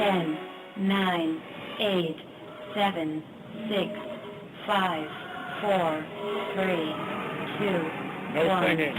10, 9, 8, 7, 6, 5, 4, 3, 2, No 1. singing.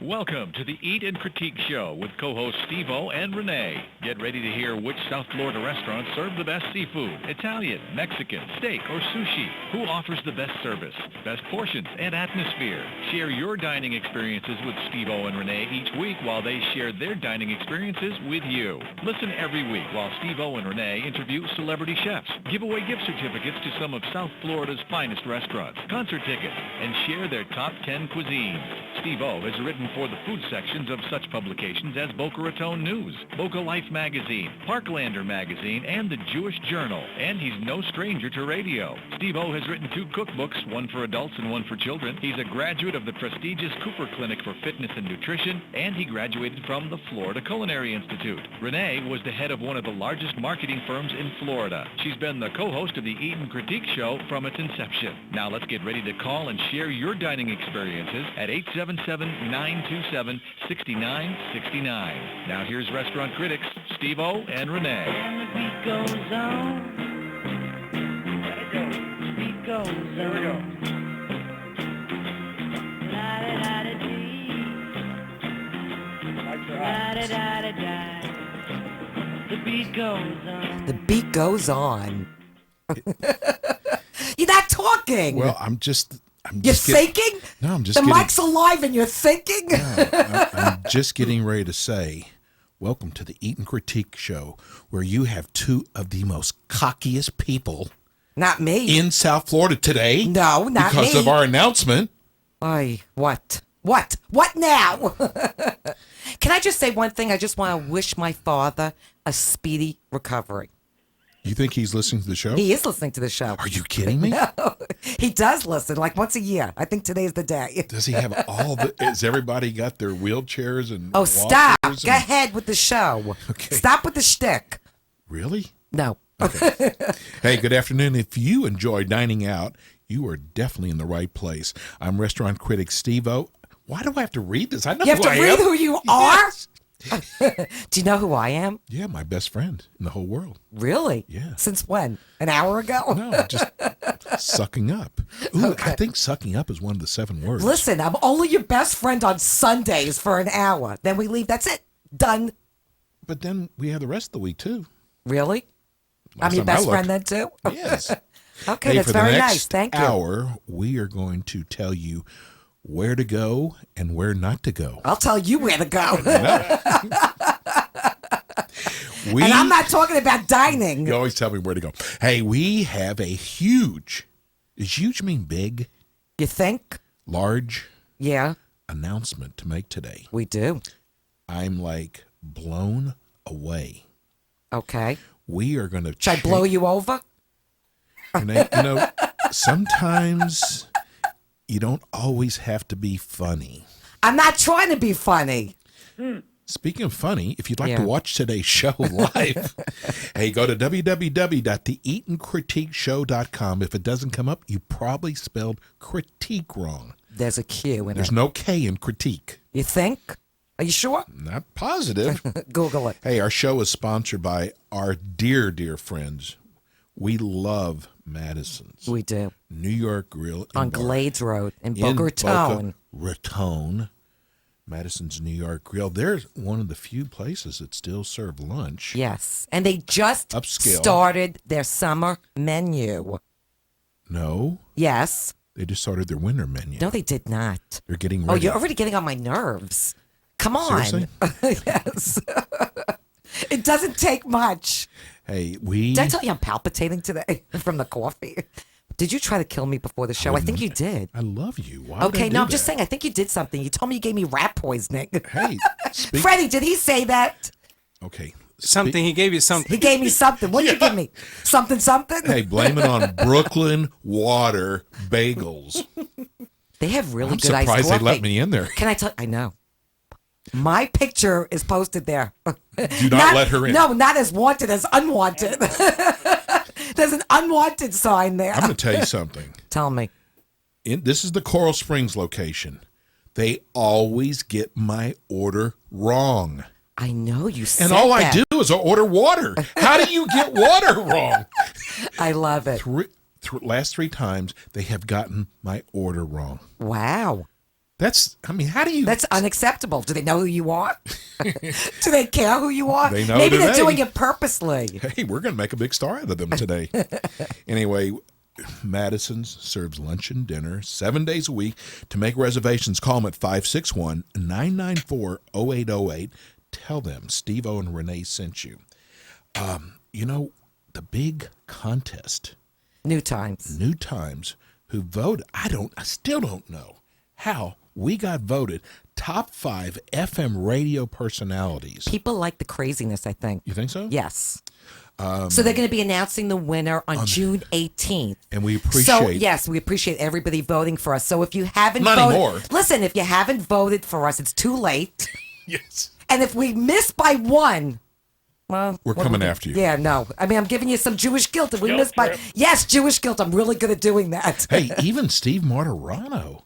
Welcome to the Eat and Critique Show with co-hosts Steve-O and Rene. Get ready to hear which South Florida restaurants serve the best seafood, Italian, Mexican, steak, or sushi. Who offers the best service, best portions, and atmosphere. Share your dining experiences with Steve-O and Rene each week while they share their dining experiences with you. Listen every week while Steve-O and Rene interview celebrity chefs, give away gift certificates to some of South Florida's finest restaurants, concert tickets, and share their top 10 cuisines. Steve-O has written for the food sections of such publications as Boca Raton News, Boca Life Magazine, Parklander Magazine, and the Jewish Journal. And he's no stranger to radio. Steve-O has written 2 cookbooks, one for adults and one for children. He's a graduate of the prestigious Cooper Clinic for Fitness and Nutrition, and he graduated from the Florida Culinary Institute. Renee was the head of one of the largest marketing firms in Florida. She's been the co-host of the Eat and Critique Show from its inception. Now let's get ready to call and share your dining experiences at 877-927-6969. Now here's restaurant critics Steve-O and Renee. And the beat goes on. Let it go. The beat goes on. Here we go. La-da-da-da-dee. Lights are hot. La-da-da-da-da. The beat goes on. The beat goes on. You're not talking. Well, I'm just you're thinking? No, I'm just the getting, mic's alive and you're thinking? No, I'm just getting ready to say, welcome to the Eat and Critique Show, where you have 2 of the most cockiest people Not me. in South Florida today. No, not because me. of our announcement. Ay, what? What now? Can I just say one thing? I just want to wish my father a speedy recovery. You think he's listening to the show? He is listening to the show. Are you kidding me? No, he does listen, like once a year. I think today's the day. Does he have all the? Has everybody got their wheelchairs and? Oh, stop! walkers Go and- ahead with the show. Okay. Stop with the shtick. Really? No. Okay. Hey, good afternoon. If you enjoy dining out, you are definitely in the right place. I'm restaurant critic Steve-O. Why do I have to read this? I know You have who to I read am. who you are? Yes. Do you know who I am? Yeah, my best friend in the whole world. Really? Yeah. Since when? An hour ago? No, just sucking up. Ooh, I think sucking up is one of the 7 words. Listen, I'm only your best friend on Sundays for an hour. Then we leave. That's it. Done. But then we have the rest of the week, too. Really? Last I'm your time I best friend then, looked. too? Yes. Okay, Hey, that's for the very next nice. Thank you. hour, we are going to tell you where to go and where not to go. I'll tell you where to go. We, And I'm not talking about dining. You always tell me where to go. Hey, we have a huge, does huge mean big, You think? large Yeah, announcement to make today? we do. I'm like blown away. Okay. We are going to Should I blow you over? Sometimes you don't always have to be funny. I'm not trying to be funny. Speaking of funny, if you'd like Yeah. to watch today's show live, hey, go to www.theeatandcritiqueshow.com. If it doesn't come up, you probably spelled critique wrong. There's a Q in There's it. no K in critique. You think? Are you sure? Not positive. Google it. Hey, our show is sponsored by our dear, dear friends. We love Madison's We do. New York Grill in On Bar. Glades Road in In Boca Raton. Raton. Madison's New York Grill. They're one of the few places that still serve lunch. Yes. And they just Upscale. started their summer menu. No, Yes. they just started their winter menu. No, they did not. They're getting Oh, ready. you're already getting on my nerves. Come on. Seriously? Yes. It doesn't take much. Hey, we. Did I tell you I'm palpitating today from the coffee? Did you try to kill me before the show? I think you did. I love you. Why would I Okay, do no, I'm just that? saying, I think you did something. You told me you gave me rat poisoning. Hey, Freddie, did he say that? Okay. Something. He gave you something. He gave me something. What'd you give me? Something? Hey, blame it on Brooklyn Water Bagels. They have really I'm good iced surprised coffee. they let me in there. Can I tell? I know. My picture is posted there. Do not let her in. No, not as wanted, as unwanted. There's an unwanted sign there. I'm going to tell you something. Tell me. This is the Coral Springs location. They always get my order wrong. I know you said And all that. I do is order water. How do you get water wrong? I love it. Last 3 times, they have gotten my order wrong. Wow. How do you... That's unacceptable. Do they know who you are? Do they care who you are? They know Maybe they're today. doing it purposely. Hey, we're going to make a big star out of them today. Anyway, Madison's serves lunch and dinner 7 days a week. To make reservations, call them at 561-994-0808. Tell them Steve-O and Rene sent you. The big contest... New Times, who voted. I still don't know how we got voted top 5 FM radio personalities. People like the craziness, I think. You think so? Yes. So they're going to be announcing the winner on June 18th. And we appreciate. So, yes, we appreciate everybody voting for us. So if you haven't Not voted. anymore. Listen, if you haven't voted for us, it's too late. Yes. And if we miss by 1. Well, We're coming after you. Yeah, no. I mean, I'm giving you some Jewish guilt. If we miss by... Yes, Jewish guilt. I'm really good at doing that. Hey, even Steve Martirano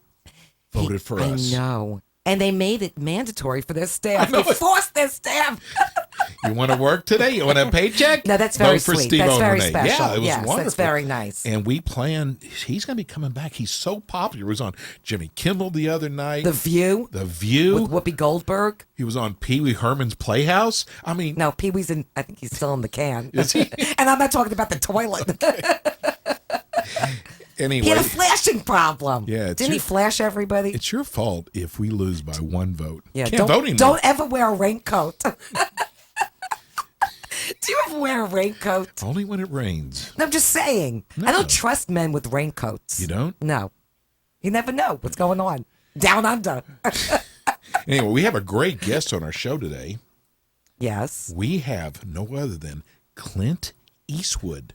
voted for us. I know. And they made it mandatory for their staff. I know They it. forced their staff. You want to work today? You want a paycheck? No, that's very Vote for sweet. Steve-O That's and very Rene. special. Yeah, it was Yes, wonderful. that's very nice. And we plan, he's going to be coming back. He's so popular. He was on Jimmy Kimmel the other night. The View. The View. With Whoopi Goldberg. He was on Pee Wee Herman's Playhouse. I mean, No, Pee Wee's in... I think he's still in the can. Is he? And I'm not talking about the toilet. anyway. He had a flashing problem. Yeah, it's Didn't he your- flash everybody? It's your fault if we lose by 1 vote. Yeah, Can't vote anymore. don't ever wear a raincoat. Do you ever wear a raincoat? Only when it rains. No, I'm just saying. I No. don't trust men with raincoats. You don't? No. You never know what's going on. Down under. Anyway, we have a great guest on our show today. Yes. We have no other than Clint Eastwood.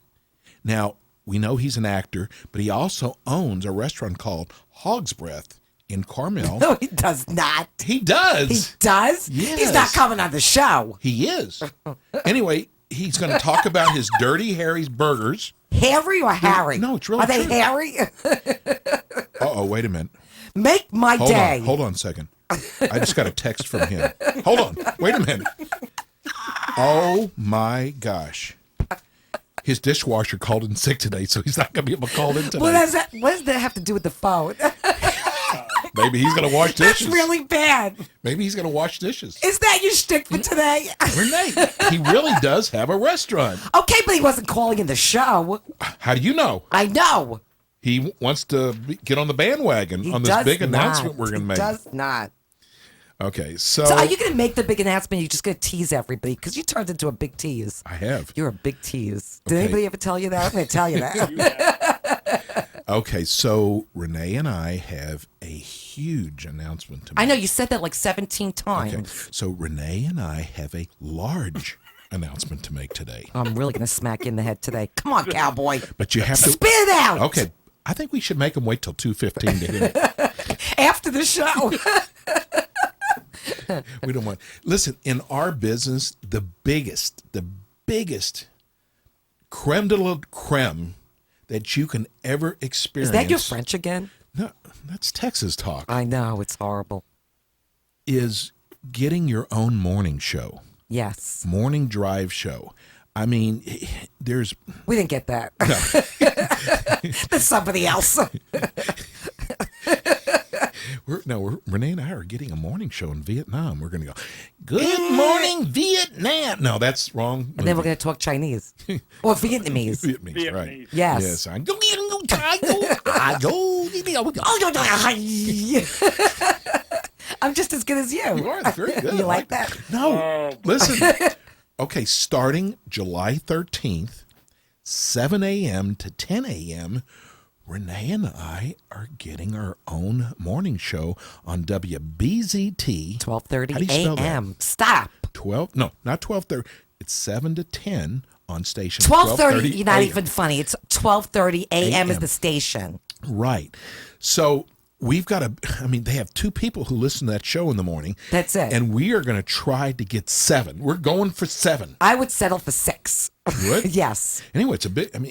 Now, we know he's an actor, but he also owns a restaurant called Hog's Breath in Carmel. No, he does not. He does. He does? Yes. He's not coming on the show. He is. Anyway, he's going to talk about his Dirty Harry's burgers. Harry or Harry? No, it's really Are they true. Harry? Uh-oh, wait a minute. Make my day. Hold on a second. I just got a text from him. Hold on. Wait a minute. Oh, my gosh. His dishwasher called in sick today, so he's not going to be able to call in today. What does that have to do with the phone? Maybe he's going to wash That's dishes. really bad. Maybe he's going to wash dishes. Is that your shtick for today? Renee, he really does have a restaurant. Okay, but he wasn't calling in the show. How do you know? I know. He wants to get on the bandwagon He on this does big not. announcement we're going to make. He does not. Okay, so, So are you going to make the big announcement? Or you're just going to tease everybody? Because you turned into a big tease. I have. You're a big tease. Did Okay. anybody ever tell you that? I'm going to tell you that. Okay, so Renee and I have a huge announcement to make. I know you said that like 17 times. Okay, so Renee and I have a large announcement to make today. I'm really going to smack you in the head today. Come on, cowboy. But you have to. Spit it out. Okay, I think we should make him wait till 2:15 to hear it. After the show. We don't want. Listen, in our business, the biggest creme de la creme that you can ever experience. Is that your French again? No, that's Texas talk. I know. It's horrible. Is getting your own morning show, Yes. morning drive show. I mean, there's We didn't get that. That's somebody else. Renee and I are getting a morning show in Vietnam. We're going to go, good morning, Vietnam. No, that's wrong. And then we're going to talk Chinese. Or Vietnamese. Vietnamese, right. Yes. Yes. I go. I'm just as good as you. You are very good. You I like that? No, listen. Okay, starting July 13th, 7 a.m. to 10 a.m., Renee and I are getting our own morning show on WBZT. 12:30 How do you spell that? a.m. Stop. 12? No, not 12:30. It's 7 to 10 on station 12:30. You're not AM. even funny. It's 12:30 a.m. is AM. the station. Right. So we've got they have 2 people who listen to that show in the morning. That's it. And we are going to try to get 7. We're going for 7. I would settle for 6. You would? Yes. Anyway,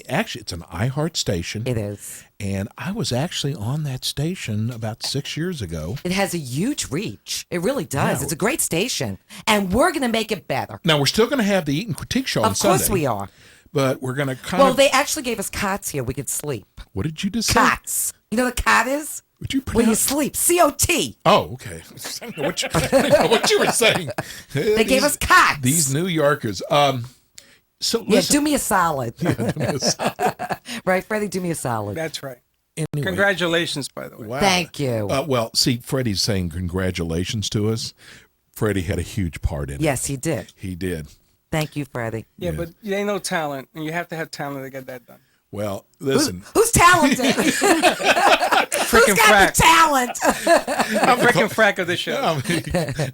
actually, it's an iHeart station. It is. And I was actually on that station about 6 years ago. It has a huge reach. It really does. Yeah. It's a great station. And we're going to make it better. Now, we're still going to have the Eat and Critique show on Sunday. Of course we are. But we're going to Well, they actually gave us cots here. We could sleep. What did you just say? Cots. You know what a cot is? Would you When you pronounce? sleep. C-O-T. Oh, okay. I didn't know what you were saying. They gave us cots. These New Yorkers. So Yeah, listen. do me a solid. Do me a solid. Right, Freddie? Do me a solid. That's right. Anyway. Congratulations, by the way. Wow. Thank you. Well, see, Freddie's saying congratulations to us. Freddie had a huge part in it. Yes, he did. He did. Thank you, Freddie. Yeah, but you ain't no talent, and you have to have talent to get that done. Well, listen. Who's talented? Who's Freaking got the frack. talent? I'm freaking frack of the show.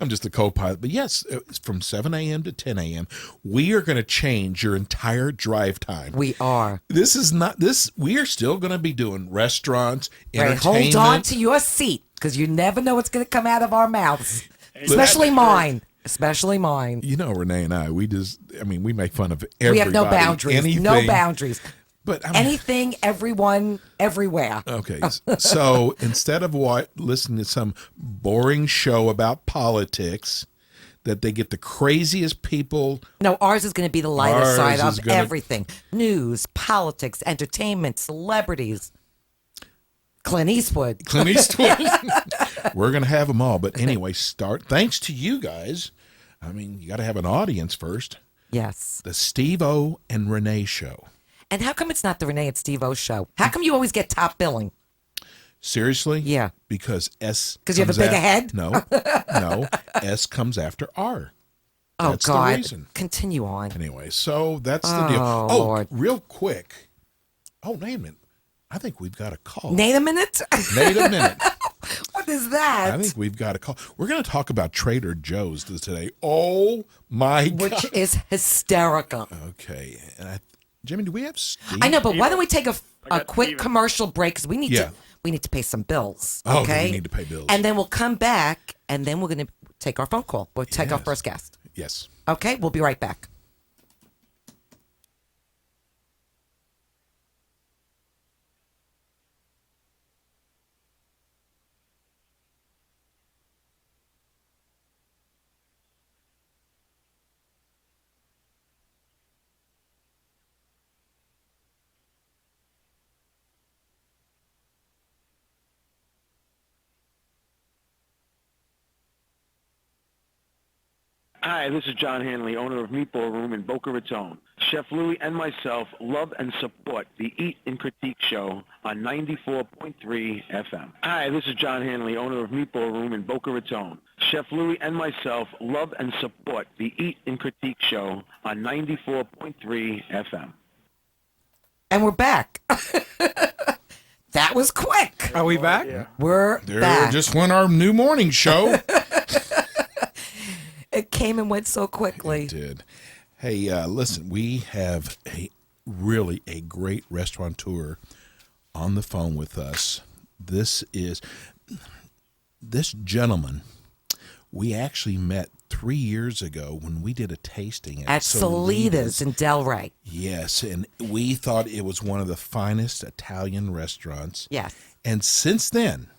I'm just the co-pilot. But yes, it's from 7 a.m. to 10 a.m. We are going to change your entire drive time. We are. This is not this. We are still going to be doing restaurants, Right, entertainment. hold on to your seat because you never know what's going to come out of our mouths. Especially mine. Especially mine. You know, Renee and I, we make fun of everybody. We have no boundaries. Anything, No boundaries. But Anything, everyone, everywhere. Okay, so instead of listening to some boring show about politics, that they get the craziest people. No, ours is going to be the lighter Ours side is of gonna- everything. News, politics, entertainment, celebrities. Clint Eastwood. Clint Eastwood. We're going to have them all. But anyway, thanks to you guys. I mean, you got to have an audience first. Yes. The Steve-O and Rene show. And how come it's not the Rene and Steve-O show? How come you always get top billing? Seriously? Yeah. Because S. Because you have a bigger head? No. S comes after R. Oh, That's the God. reason. Continue on. Anyway, so that's the deal. Oh, Oh, Lord. real quick. Oh, wait a minute. I think we've got a call. Nate a minute? Wait a minute. What is that? I think we've got a call. We're going to talk about Trader Joe's today. Oh, my God. Which is hysterical. Okay. And Jimmy, do we have Steve? I know, but why don't we take a got quick Steven. commercial break? Because we need Yeah. to pay some bills. Oh, Okay. we need to pay bills. And then we'll come back, and then we're going to take our phone call. We'll take our Yes. first guest. Yes. Okay, we'll be right back. Hi, this is John Hanley, owner of Meatball Room in Boca Raton. Chef Louie and myself love and support the Eat and Critique show on 94.3 FM. Hi, this is John Hanley, owner of Meatball Room in Boca Raton. Chef Louie and myself love and support the Eat and Critique show on 94.3 FM. And we're back. That was quick. Are we back? We're There back. just went our new morning show. It came and went so quickly. It did. Hey, listen, we have really a great restaurateur on the phone with us. This gentleman, we actually met 3 years ago when we did a tasting At Solitas in Delray. Yes, and we thought it was one of the finest Italian restaurants. Yes. And since then,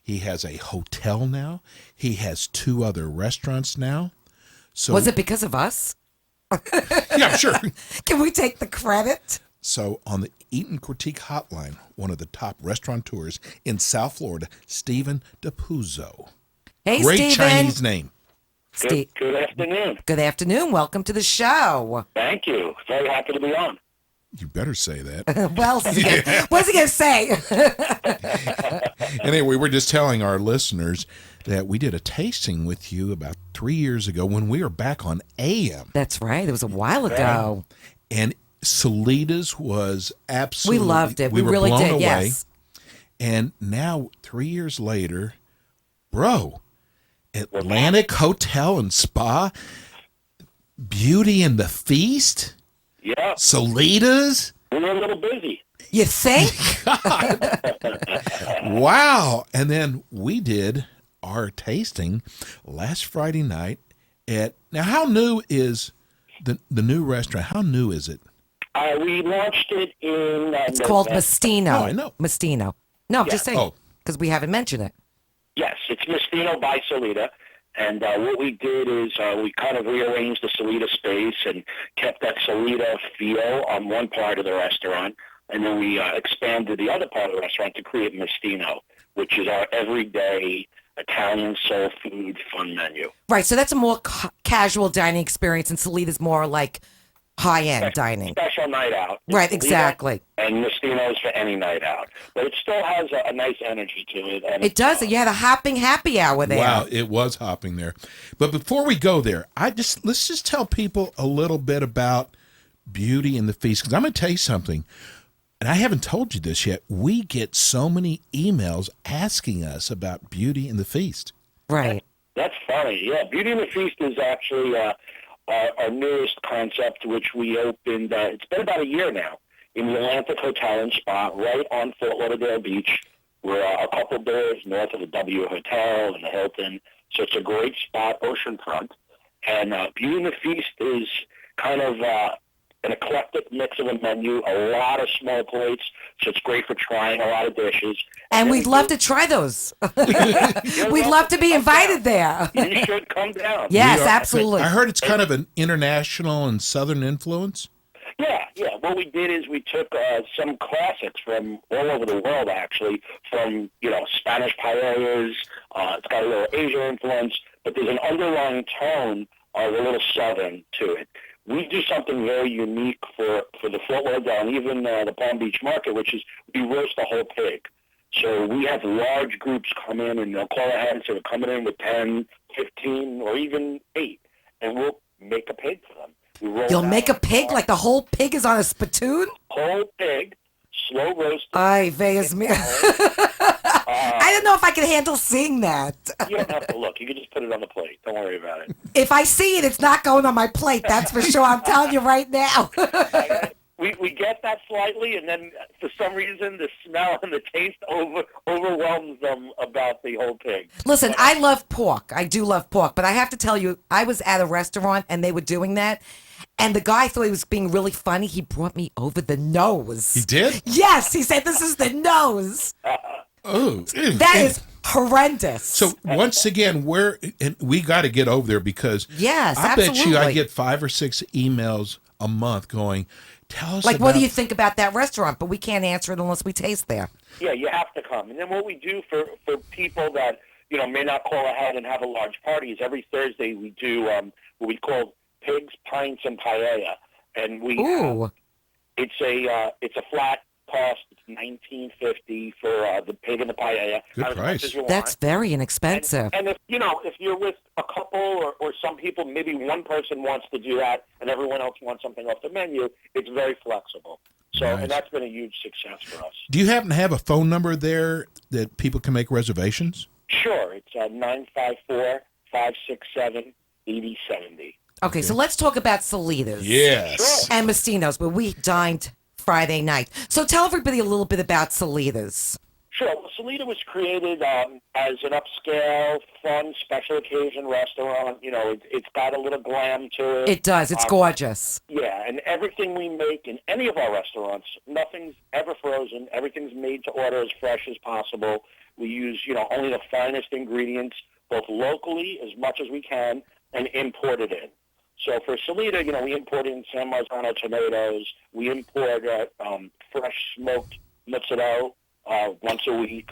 he has a hotel now. He has 2 other restaurants now. So Was it because of us? yeah, sure. Can we take the credit? So on the Eat and Critique hotline, one of the top restaurateurs in South Florida, Stephen DePuzzo. Hey, Great Steven. Chinese name. Good afternoon. Good afternoon. Welcome to the show. Thank you. Very happy to be on. You better say that. What's he going to say? Anyway, we were just telling our listeners that we did a tasting with you about 3 years ago when we were back on AM. That's right. It was a while ago. And Solitas was absolutely... We loved it. We were really blown did, away. yes. And now, 3 years later, bro, Atlantic Hotel and Spa, Beauty and the Feast, Yeah, Solitas. we were a little busy. You think? Wow. And then we did our tasting last Friday night now how new is the new restaurant? How new is it? We launched it in It's called November. Mastino. Oh, I know. Mastino. No, I'm Yeah. just saying. Oh. Because we haven't mentioned it. Yes, it's Mastino by Salida. And what we did is we kind of rearranged the Salida space and kept that Salida feel on one part of the restaurant. And then we expanded the other part of the restaurant to create Mastino, which is our everyday Italian soul food fun menu. Right, so that's a more casual dining experience, and Salida's more like high-end dining. Special night out. Right, Salida exactly. And Mastino's for any night out. But it still has a nice energy to it. And It does. You had a hopping happy hour there. Wow, it was hopping there. But before we go there, let's just tell people a little bit about Beauty and the Feast. Because I'm going to tell you something, and I haven't told you this yet. We get so many emails asking us about Beauty and the Feast. Right. That's funny. Yeah, Beauty and the Feast is actually our newest concept, which we opened, it's been about a year now, in the Atlantic Hotel and Spa right on Fort Lauderdale Beach. We're a couple doors north of the W Hotel and the Hilton, so it's a great spot, oceanfront. And Beauty and the Feast is kind of an eclectic mix of a menu, a lot of small plates, so it's great for trying a lot of dishes. And we'd love to try those. We'd love to be invited there. You should come down. Yes, absolutely. I heard it's kind of an international and southern influence. Yeah. What we did is we took some classics from all over the world, actually, from, Spanish paellas. It's got a little Asian influence, but there's an underlying tone of a little southern to it. We do something very unique for the Fort Lauderdale and even the Palm Beach market, which is we roast the whole pig. So we have large groups come in, and they'll call ahead and say they're coming in with 10, 15, or even 8, and we'll make a pig for them. You'll make a pig? Like the whole pig is on a spittoon? Whole pig, slow roasted. Ay, veas me. I don't know if I can handle seeing that. You don't have to look. You can just put it on the plate. Don't worry about it. If I see it, it's not going on my plate. That's for sure. I'm telling you right now. We get that slightly, and then for some reason the smell and the taste overwhelms them about the whole pig. Listen, I love pork. I do love pork. But I have to tell you, I was at a restaurant, and they were doing that. And the guy thought he was being really funny. He brought me over the nose. He did? Yes. He said, this is the nose. Oh, That is horrendous. So once again, we got to get over there because yes, I bet you I absolutely. get 5 or 6 emails a month going, tell us Like, about... what do you think about that restaurant? But we can't answer it unless we taste there. Yeah, you have to come. And then what we do for people that may not call ahead and have a large party is every Thursday we do what we call pigs, pints, and paella. And Ooh. it's a flat cost. It's $19.50 for the pig and the paella. Good as price. much as you want. That's very inexpensive. And if you're with a couple or some people, maybe one person wants to do that and everyone else wants something off the menu, it's very flexible. So, Nice. And that's been a huge success for us. Do you happen to have a phone number there that people can make reservations? Sure. It's 954-567-8070. Okay, so let's talk about Salidas. Yes. And Mastino's, but we dined Friday night. So tell everybody a little bit about Salidas. Sure. Well, Salida was created as an upscale, fun, special occasion restaurant. It's got a little glam to it. It does. It's gorgeous. Yeah, and everything we make in any of our restaurants, nothing's ever frozen. Everything's made to order as fresh as possible. We use, only the finest ingredients, both locally as much as we can, and import it in. So for Salida, we import in San Marzano tomatoes. We import fresh smoked mozzarella once a week.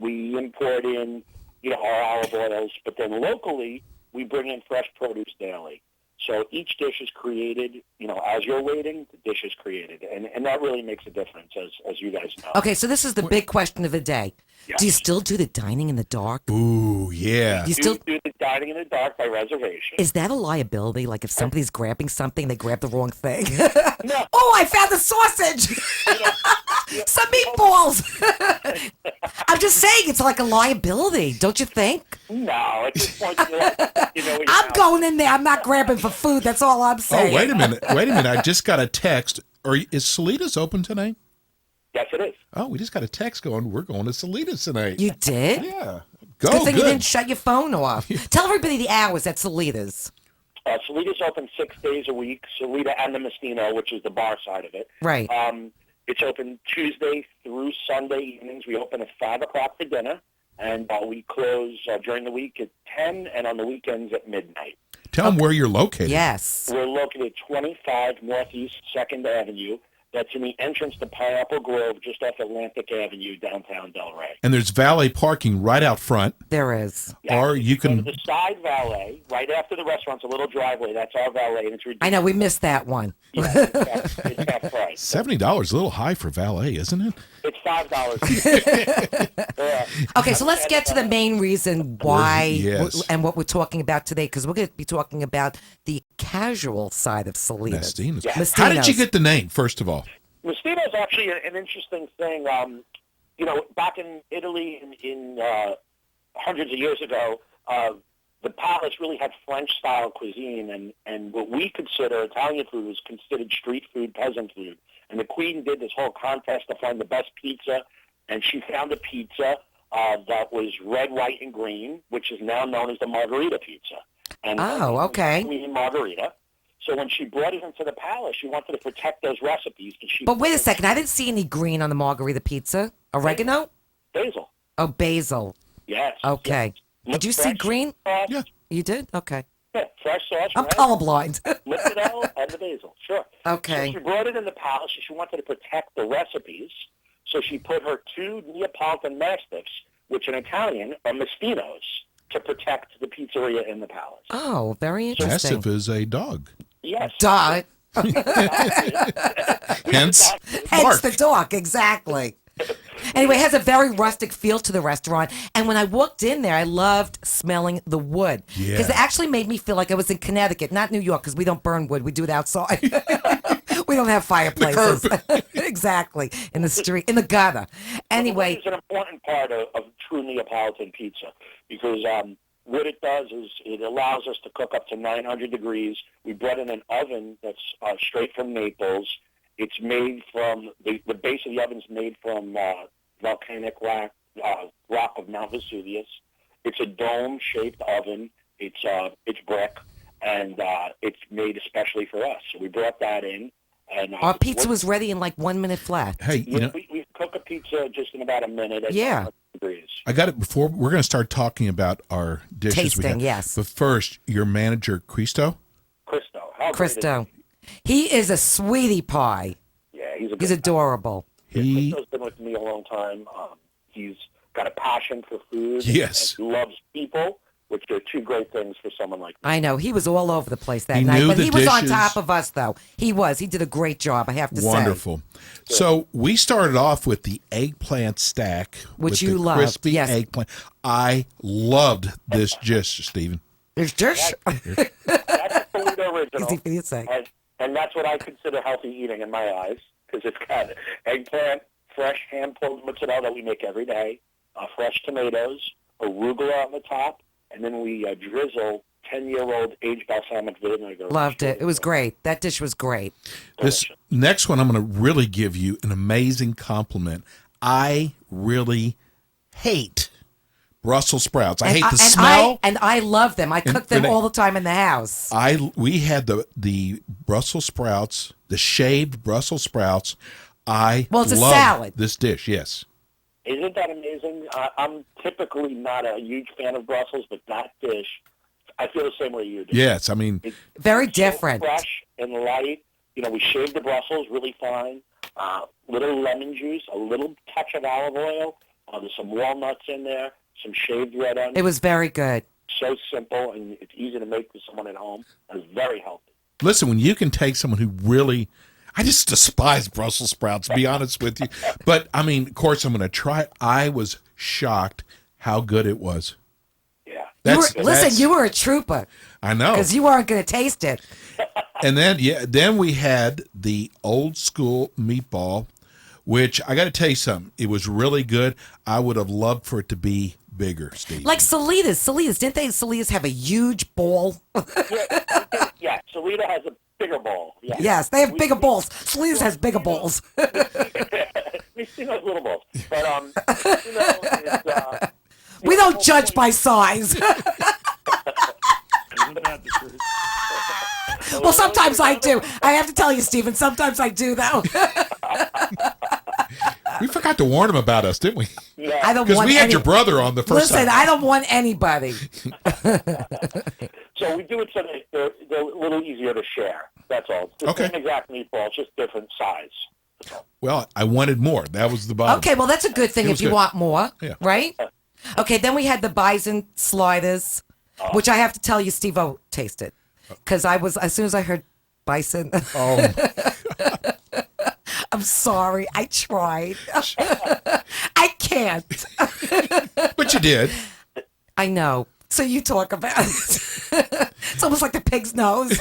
We import in, our olive oils. But then locally, we bring in fresh produce daily. So each dish is created, as you're waiting, the dish is created. And that really makes a difference, as you guys know. Okay, so this is the big question of the day. Yes. Do you still do the dining in the dark? Ooh, yeah. You still do the dining in the dark by reservation. Is that a liability? Like if somebody's grabbing something, they grab the wrong thing? No. Oh, I found the sausage! Some meatballs! I'm just saying, it's like a liability, don't you think? No, at this point, I'm going in there. I'm not grabbing for food. That's all I'm saying. Oh, wait a minute. I just got a text. Is Salidas open tonight? Yes, it is. Oh, we just got a text going. We're going to Salinas tonight. You did? Yeah. Go. Good thing you good. didn't shut your phone off. Tell everybody the hours at Salitas. Salitas open 6 days a week. Salita and the Mestino, which is the bar side of it. Right. It's open Tuesday through Sunday evenings. We open at 5 o'clock for dinner, and we close during the week at 10 and on the weekends at midnight. Tell them where you're located. Yes. We're located at 25 Northeast 2nd Avenue. That's in the entrance to Pineapple Grove, just off Atlantic Avenue, downtown Delray. And there's valet parking right out front. There is. Yeah, Or you go can. to the side valet, right after the restaurant's a little driveway. That's our valet, and it's ridiculous. I know, we missed that one. Yeah, it's half price. $70, a little high for valet, isn't it? It's $5. Okay, so let's get to the main reason why Yes. and what we're talking about today, because we're going to be talking about the casual side of Salinas. Mestinos. Yeah. How did you Mestinos. get the name, first of all? Mestino is actually an interesting thing. Back in Italy in hundreds of years ago, the palace really had French-style cuisine, and what we consider Italian food was considered street food, peasant food. And the queen did this whole contest to find the best pizza, and she found a pizza that was red, white, and green, which is now known as the margherita pizza. And okay. Queen margherita. So when she brought it into the palace, she wanted to protect those recipes. But wait a second, I didn't see any green on the margarita pizza. Oregano? Basil. Oh, basil. Yes. Okay. Yes. Did you see Fresh green? sauce. Yeah. You did? Okay. Yeah, fresh sauce. I'm right? colorblind. Lipido and the basil. Sure. Okay. So she brought it in the palace. She wanted to protect the recipes. So she put her 2 Neapolitan Mastiffs, which in Italian are Mestinos, to protect the pizzeria in the palace. Oh, very interesting. Mastiff is a dog. Yes. Duh. Hence, Hence Mark. the dog, exactly. Anyway, it has a very rustic feel to the restaurant. And when I walked in there, I loved smelling the wood. Yeah. Because it actually made me feel like I was in Connecticut, not New York, because we don't burn wood. We do it outside. We don't have fireplaces. Exactly. In the street, in the gutter. Anyway. It's an important part of true Neapolitan pizza because what it does is it allows us to cook up to 900 degrees. We brought in an oven that's straight from Naples. It's made from, the base of the oven's made from volcanic rock of Mount Vesuvius. It's a dome-shaped oven. It's brick, and it's made especially for us. So we brought that in. And Our pizza was ready in like 1 minute flat. Hey, you know, we cook a pizza just in about a minute at Yeah. 900 degrees. I got it before. We're going to start talking about our dishes. we Tasting, have. yes. But first, your manager, Cristo. Cristo. How great is Cristo. He is a sweetie pie. he? Yeah, he's a good He's adorable. He, Cristo's been with me a long time. He's got a passion for food. Yes. And loves people, which are 2 great things for someone like me. I know. He was all over the place that He night. knew But the he was on dishes. top of us, though. He was. He did a great job, I have to say. wonderful. So we started off with the eggplant stack, Which with you the loved, crispy yes. eggplant. I loved this dish, Stephen. There's just... That's a Toledo original. Easy for you to say. And that's what I consider healthy eating in my eyes, because it's got eggplant, fresh hand-pulled mozzarella that we make every day, fresh tomatoes, arugula on the top, and then we drizzle 10-year-old aged balsamic vinegar. Loved it. It was great. That dish was great. This next one, I'm going to really give you an amazing compliment. I really hate Brussels sprouts. I hate the smell. I love them. I cook them Renee, all the time in the house. We had the Brussels sprouts, the shaved Brussels sprouts. Well, it's a love salad. This dish, yes. Isn't that amazing? I'm typically not a huge fan of Brussels, but that dish, I feel the same way you do. Yes, I mean, Very So different. fresh and light. We shaved the Brussels really fine. Little lemon juice, a little touch of olive oil. There's some walnuts in there, some shaved red onions. It was very good. So simple, and it's easy to make for someone at home. It's very healthy. listen, when you can take someone who really, I just despise Brussels sprouts, to be honest with you. But, I mean, of course, I'm going to try it. I was shocked how good it was. Yeah. You were a trooper. I know. Because you weren't going to taste it. And then we had the old school meatball, which I got to tell you something. It was really good. I would have loved for it to be bigger, Steve. Like Salitas. Didn't they? Salitas have a huge bowl. Yeah, Salida has a bigger bowl. Yeah. Yes, they have bigger bowls. Salitas has bigger bowls. Mistino's a little both. But Mistino is... We don't judge by size. Well, sometimes I do. I have to tell you, Stephen, sometimes I do, though. We forgot to warn him about us, didn't we? Yeah. I don't Because want we had your brother on the first Listen, time. I don't want anybody. So we do it so that they're a little easier to share. That's all. It's the Okay. same exact meatball, just different size. Well, I wanted more. That was the bottom. Okay, well, that's a good thing It if was you good. want more, Yeah. right? Okay, then we had the bison sliders, which I have to tell you, Steve-O tasted. Because as soon as I heard bison, Oh, I'm sorry, I tried. I can't. but you did. I know. So you talk about it. It's almost like the pig's nose.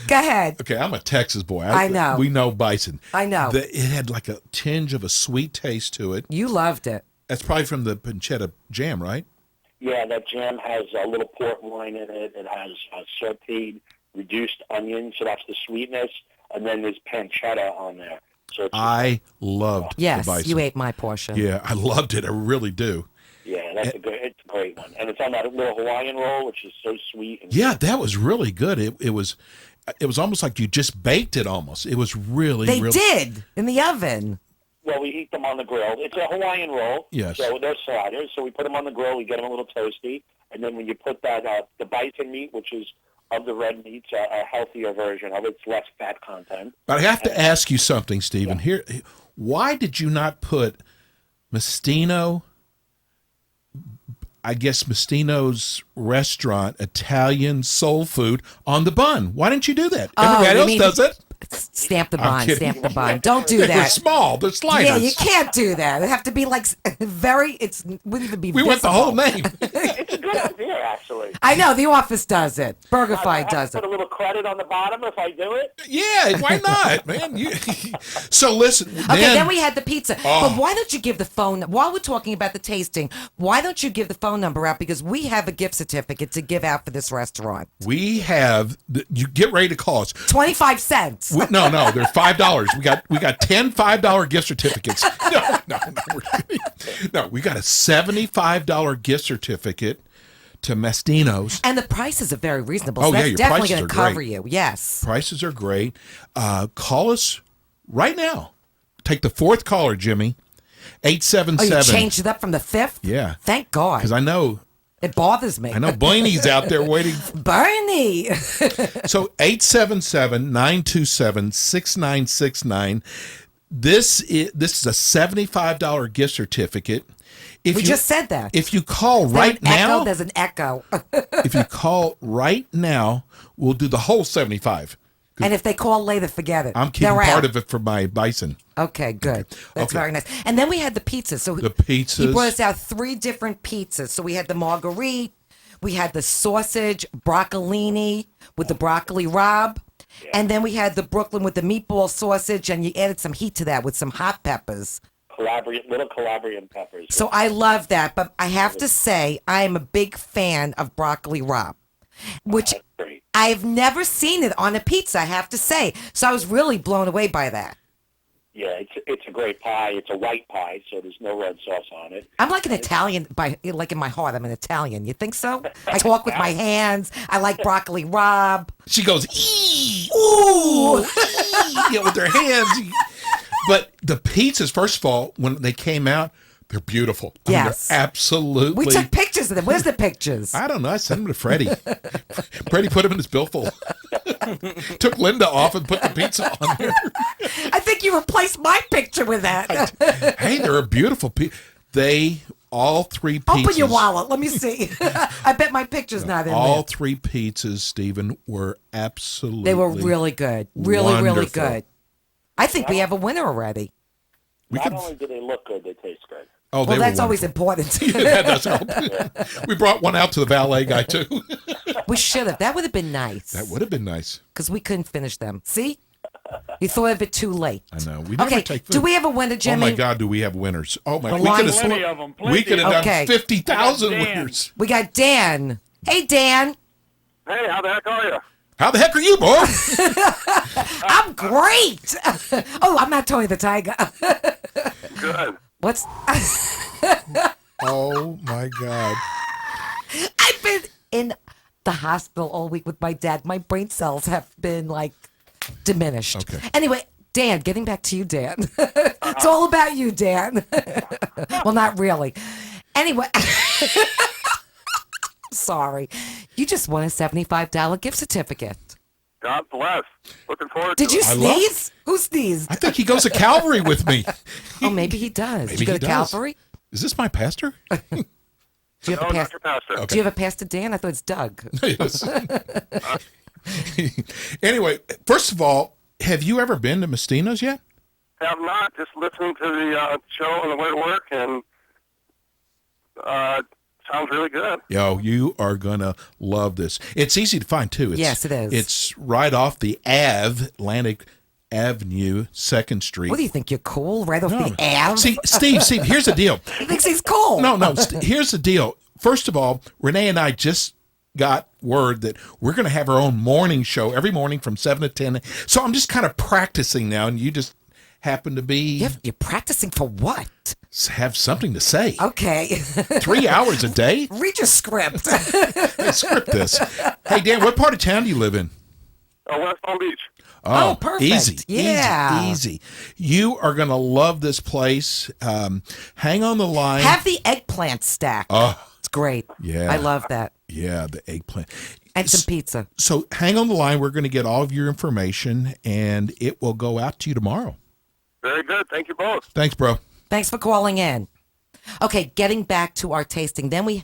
Go ahead. Okay, I'm a Texas boy. I know. We know bison. I know. It had like a tinge of a sweet taste to it. You loved it. That's probably from the pancetta jam, right? Yeah, that jam has a little port wine in it. It has sauteed, reduced onion, so that's the sweetness. And then there's pancetta on there. So it's I loved Yes, the bison. you ate my portion. Yeah, I loved it. I really do. yeah, it's a great one. And it's on that little Hawaiian roll, which is so sweet. And Yeah, that was really good. It was almost like you just baked it almost. It was really, They really... did in the oven. Well, we heat them on the grill. It's a Hawaiian roll. Yes. So they're sliders. So we put them on the grill. We get them a little toasty. And then when you put that, the bison meat, which is of the red meats, a healthier version of it, it's less fat content. But I have to ask you something, Stephen. Here, why did you not put Mastino, I guess Mastino's restaurant, Italian soul food, on the bun? Why didn't you do that? Everybody you else mean- does it. Stamp the I'm bun. kidding. Stamp the bun. Don't do They're that. small. They're sliders. Yeah, you can't do that. It have to be like very. It's wouldn't even be. We went the whole visible. name. It's a good idea, actually. I know the office does it. BurgerFi I have does to it. put a little credit on the bottom if I do it. Yeah, why not, man? So listen. Okay, then we had the pizza. Oh. But why don't you give the phone? While we're talking about the tasting, why don't you give the phone number out? Because we have a gift certificate to give out for this restaurant. We have. You get ready to call us. 25 cents. No, they're $5. We got 10 $5 gift certificates. No, we got a $75 gift certificate to Mastino's. And the prices are very reasonable. Oh, So yeah, that's your definitely prices going are to cover great. you. Yes. Prices are great. Call us right now. Take the fourth caller, Jimmy. Oh, 877. you changed it up from the fifth? Yeah. Thank God. Because I know It bothers me. Blaney's out there waiting. Bernie. So 877-927-6969. This is a $75 gift certificate. If We you, just said that. If you call Is there right an echo? now, There's an echo. if you call right now, we'll do the whole 75. And if they call later, forget it. I'm keeping They're part out. of it for my bison. Okay, good. That's Okay. very nice. And then we had the pizzas. So The pizzas. He brought us out 3 different pizzas. So we had the marguerite, we had the sausage broccolini with the broccoli rabe, and then we had the Brooklyn with the meatball sausage, and you added some heat to that with some hot peppers. Little Calabrian peppers. So I love that, but I have to say I am a big fan of broccoli rabe, which That's great. I've never seen it on a pizza, I have to say. So I was really blown away by that. Yeah, it's a great pie. It's a white pie, so there's no red sauce on it. I'm like an Italian, like in my heart, I'm an Italian. You think so? I talk with my hands. I like broccoli rabe. She goes, ee, ooh, ee, with her hands. But the pizzas, first of all, when they came out, they're beautiful. I mean, Yes. they're absolutely. We took pictures of them. Where's the pictures? I don't know. I sent them to Freddie. Freddie put them in his billfold. Took Linda off and put the pizza on there. I think you replaced my picture with that. Hey, they're a beautiful pizza. All 3 pizzas. Open your wallet. Let me see. I bet my picture's not in All there. 3 pizzas, Stephen, were absolutely. They were really good. Really, really wonderful. good. I think we have a winner already. Not only do they look good, they taste good. Oh, Well, they that's were always wonderful. important. Yeah, that does help. We brought one out to the valet guy too. We should have. That would have been nice. That would have been nice. Because we couldn't finish them. See? You thought of it too late. I know. We never Okay, take food. do we have a winner, Jimmy? Oh my God, do we have winners? Oh my! The We line could is- have. Plenty of them. We could have done Okay. 50,000 We got Dan. winners. We got Dan. Hey, Dan. Hey, how the heck are you? How the heck are you, boy? I'm great. Oh, I'm not Tony the Tiger. Good. What's? Oh my God. I've been in the hospital all week with my dad. My brain cells have been like diminished. Okay. Anyway, Dan, getting back to you, Dan. It's all about you, Dan. Well, not really. Anyway. Sorry. You just won a $75 gift certificate. God bless. Looking forward Did to you it. sneeze? Who sneezed? I think he goes to Calvary with me. Oh, maybe he does. Maybe Did you go he to does. Calvary? Is this my pastor? Do you have No, a Dr. Pastor. Okay. Do you have a pastor, Dan? I thought it's Doug. Yes. Anyway, first of all, have you ever been to Mastino's yet? Have not. Just listening to the show on the way to work, and sounds really good. Yo, you are gonna love this. It's easy to find too. It's, Yes, it is. It's right off the Atlantic Avenue, 2nd Street. What do you think? You're cool? Right off the Ave? See, Steve, here's the deal. He thinks he's cool. No, here's the deal. First of all, Renee and I just got word that we're going to have our own morning show every morning from 7 to 10. So I'm just kind of practicing now, and you just happen to be You're practicing for what? have something to say. Okay. 3 hours a day? Read your script. Hey, script this. Hey, Dan, what part of town do you live in? West Palm Beach. Oh, perfect. Easy. Yeah. Easy. You are going to love this place. Hang on the line. Have the eggplant stack. Oh, It's great. yeah. I love that. Yeah, the eggplant. And some pizza. So hang on the line. We're going to get all of your information, and it will go out to you tomorrow. Very good. Thank you both. Thanks, bro. Thanks for calling in. Okay, getting back to our tasting. Then we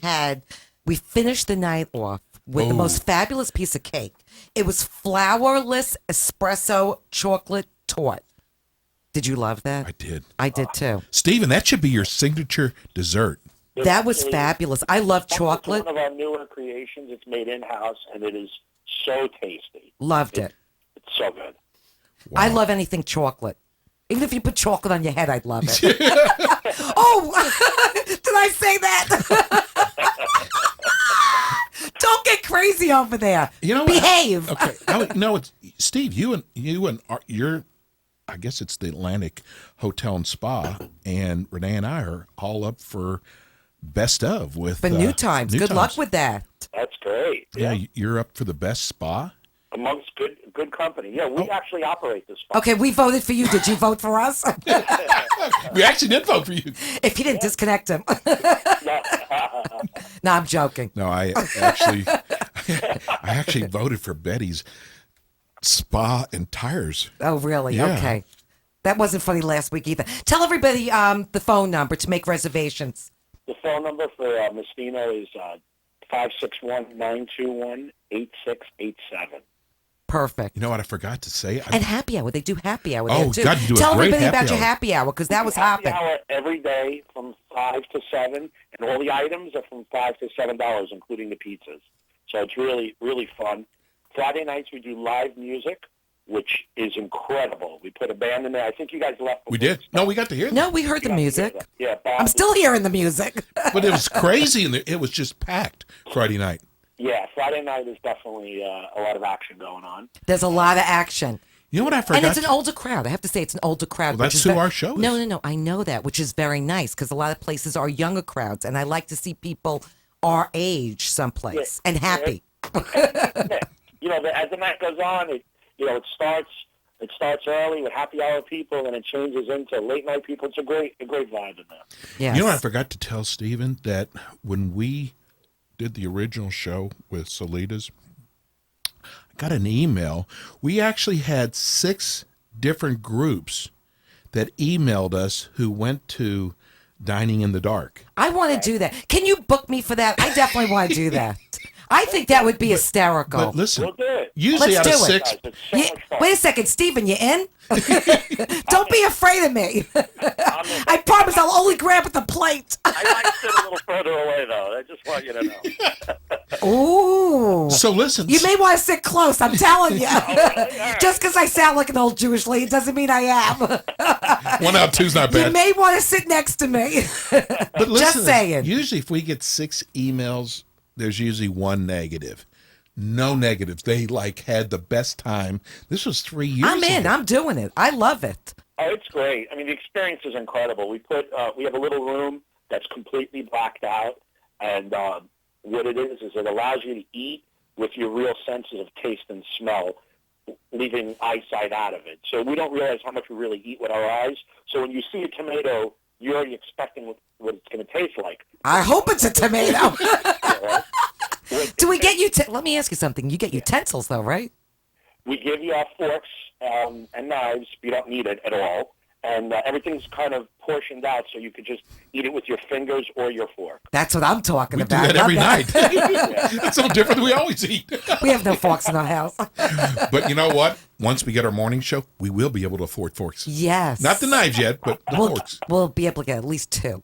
finished the night off with the most fabulous piece of cake. It was flourless espresso chocolate torte. Did you love that? I did. I did too. Steven, that should be your signature dessert. That was fabulous. I love chocolate. It's one of our newer creations. It's made in-house, and it is so tasty. Loved it. It's so good. Wow. I love anything chocolate. Even if you put chocolate on your head, I'd love it. Oh, did I say that? Don't get crazy over there. You know, behave. Okay. No, it's Steve. You and you're. I guess it's the Atlantic Hotel and Spa, and Renee and I are all up for best of with For New Times. Good luck with that. That's great. Yeah, you're up for the best spa. Amongst good company. Yeah, we actually operate this spa. Okay, we voted for you. Did you vote for us? We actually did vote for you. If you didn't, disconnect him. No, I'm joking. No, I actually voted for Betty's spa and tires. Oh, really? Yeah. Okay. That wasn't funny last week either. Tell everybody the phone number to make reservations. The phone number for Mastino is 561-921-8687. Perfect. You know what I forgot to say? And happy hour. They do happy hour Oh, there, too. God, you do a Tell great everybody happy about your hour. happy hour, because that was happy hopping. hour every day from 5 to 7, and all the items are from $5 to $7, including the pizzas. So it's really, really fun. Friday nights we do live music, which is incredible. We put a band in there. I think you guys left. We did. No, we got to hear that. No, we heard the music. Yeah, Bob I'm still hearing the music. But it was crazy, and it was just packed Friday night. Yeah, Friday night is definitely a lot of action going on. There's a lot of action. You know what I forgot? And it's an older crowd. I have to say it's an older crowd. Well, which that's is who our show is. No. I know that, which is very nice because a lot of places are younger crowds, and I like to see people our age someplace and happy. You know, as the night goes on, it starts early with happy hour people, and it changes into late night people. It's a great vibe in there. Yes. You know what I forgot to tell Steven? That when we did the original show with Solitas, I got an email. We actually had 6 different groups that emailed us who went to Dining in the Dark. I want to do that. Can you book me for that? I definitely want to do that. I think that would be hysterical. But listen, We'll do it. usually Let's out of do it. 6, Guys, it's so much fun. Wait a second, Stephen, you in? Don't be afraid of me. I promise I'll only grab at the plate. I might sit a little further away, though. I just want you to know. Ooh. so listen. You may want to sit close, I'm telling you. Just because I sound like an old Jewish lady doesn't mean I am. 1 out of 2's not You bad. may want to sit next to me. But listen, Just saying. usually if we get 6 emails, there's usually 1 negative. No negatives. They had the best time. This was 3 years I'm in. ago. I'm doing it. I love it. Oh, it's great. I mean, the experience is incredible. We have a little room that's completely blacked out, and what it is it allows you to eat with your real senses of taste and smell, leaving eyesight out of it. So we don't realize how much we really eat with our eyes. So when you see a tomato, you're already expecting what it's going to taste like. I hope it's a tomato. Right? Do we get you? Let me ask you something. You get utensils, though, right? We give you our forks and knives. You don't need it at all. And everything's kind of portioned out so you could just eat it with your fingers or your fork. That's what I'm talking We about. do that every night. Yeah. It's no different than we always eat. We have no forks in our house. But you know what? Once we get our morning show, we will be able to afford forks. Yes. Not the knives yet, but the forks. We'll be able to get at least 2.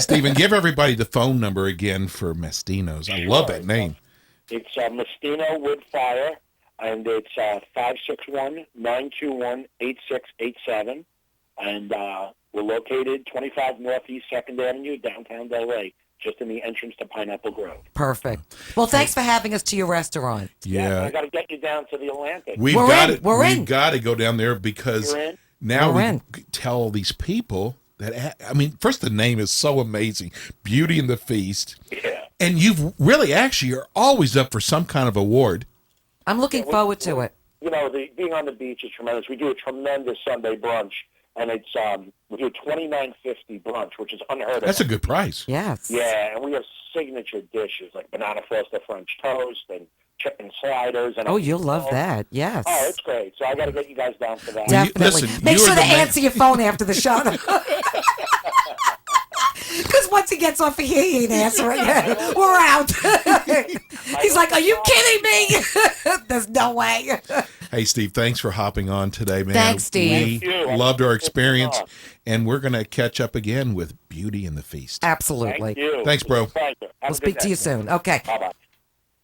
Stephen, give everybody the phone number again for Mestinos. I love that name. It's Mestino Wood Fire, and it's 561-921-8687. And we're located 25 Northeast 2nd Avenue, downtown Delray, just in the entrance to Pineapple Grove. Perfect. Well, thanks for having us to your restaurant. Yeah. I got to get you down to the Atlantic. We've got to go down there because now we tell these people that, first, the name is so amazing. Beauty and the Feast. Yeah. And you've really actually are always up for some kind of award. I'm looking forward to it. You know, being on the beach is tremendous. We do a tremendous Sunday brunch. And it's we do $29.50 brunch, which is unheard of. That's a good price. Yes. Yeah, and we have signature dishes like banana frosted French toast and chicken sliders. And you'll love that. Yes. Oh, it's great. So I got to get you guys down for that. Definitely. Make sure to answer your phone after the show. Because once he gets off of here, he ain't answering. We're out. He's like, are you kidding me? There's no way. Hey, Steve, thanks for hopping on today, man. Thanks, Steve. We loved our experience, and we're going to catch up again with Beauty and the Feast. Absolutely. Thank you. Thanks, bro. We'll speak to you soon. Okay. Bye-bye.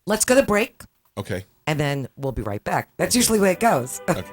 Let's go to break. Okay. And then we'll be right back. That's usually the way it goes. Okay.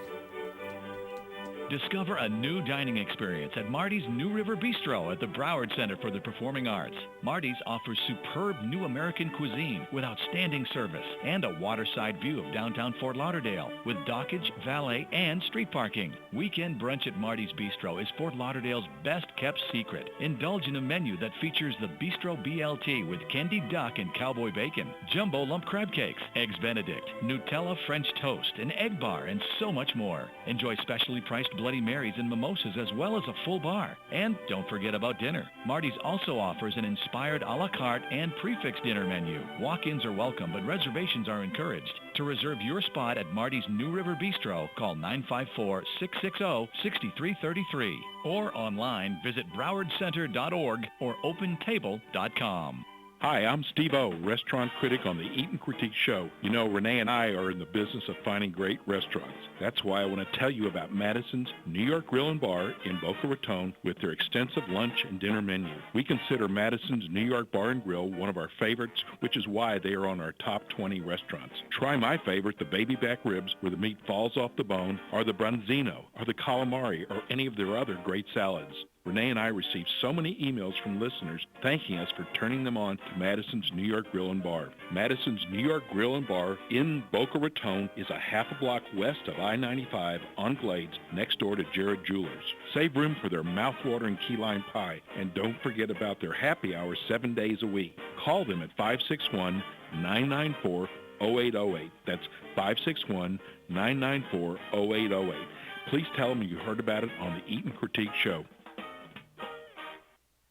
Discover a new dining experience at Marty's New River Bistro at the Broward Center for the Performing Arts. Marty's offers superb new American cuisine with outstanding service and a waterside view of downtown Fort Lauderdale with dockage, valet, and street parking. Weekend brunch at Marty's Bistro is Fort Lauderdale's best-kept secret. Indulge in a menu that features the Bistro BLT with candied duck and cowboy bacon, jumbo lump crab cakes, eggs Benedict, Nutella French toast, an egg bar, and so much more. Enjoy specially priced Bloody Marys and mimosas as well as a full bar. And don't forget about dinner. Marty's also offers an inspired a la carte and prefix dinner menu. Walk-ins are welcome, but reservations are encouraged. To reserve your spot at Marty's New River Bistro, call 954-660-6333. Or online, visit browardcenter.org or opentable.com. Hi, I'm Steve O, restaurant critic on the Eat and Critique Show. You know, Rene and I are in the business of finding great restaurants. That's why I want to tell you about Madison's New York Grill and Bar in Boca Raton with their extensive lunch and dinner menu. We consider Madison's New York Bar and Grill one of our favorites, which is why they are on our top 20 restaurants. Try my favorite, the baby back ribs, where the meat falls off the bone, or the branzino, or the calamari, or any of their other great salads. Rene and I received so many emails from listeners thanking us for turning them on to Madison's New York Grill and Bar. Madison's New York Grill and Bar in Boca Raton is a half a block west of I-95 on Glades, next door to Jared Jewelers. Save room for their mouthwatering key lime pie, and don't forget about their happy hour 7 days a week. Call them at 561-994-0808. That's 561-994-0808. Please tell them you heard about it on the Eat and Critique Show.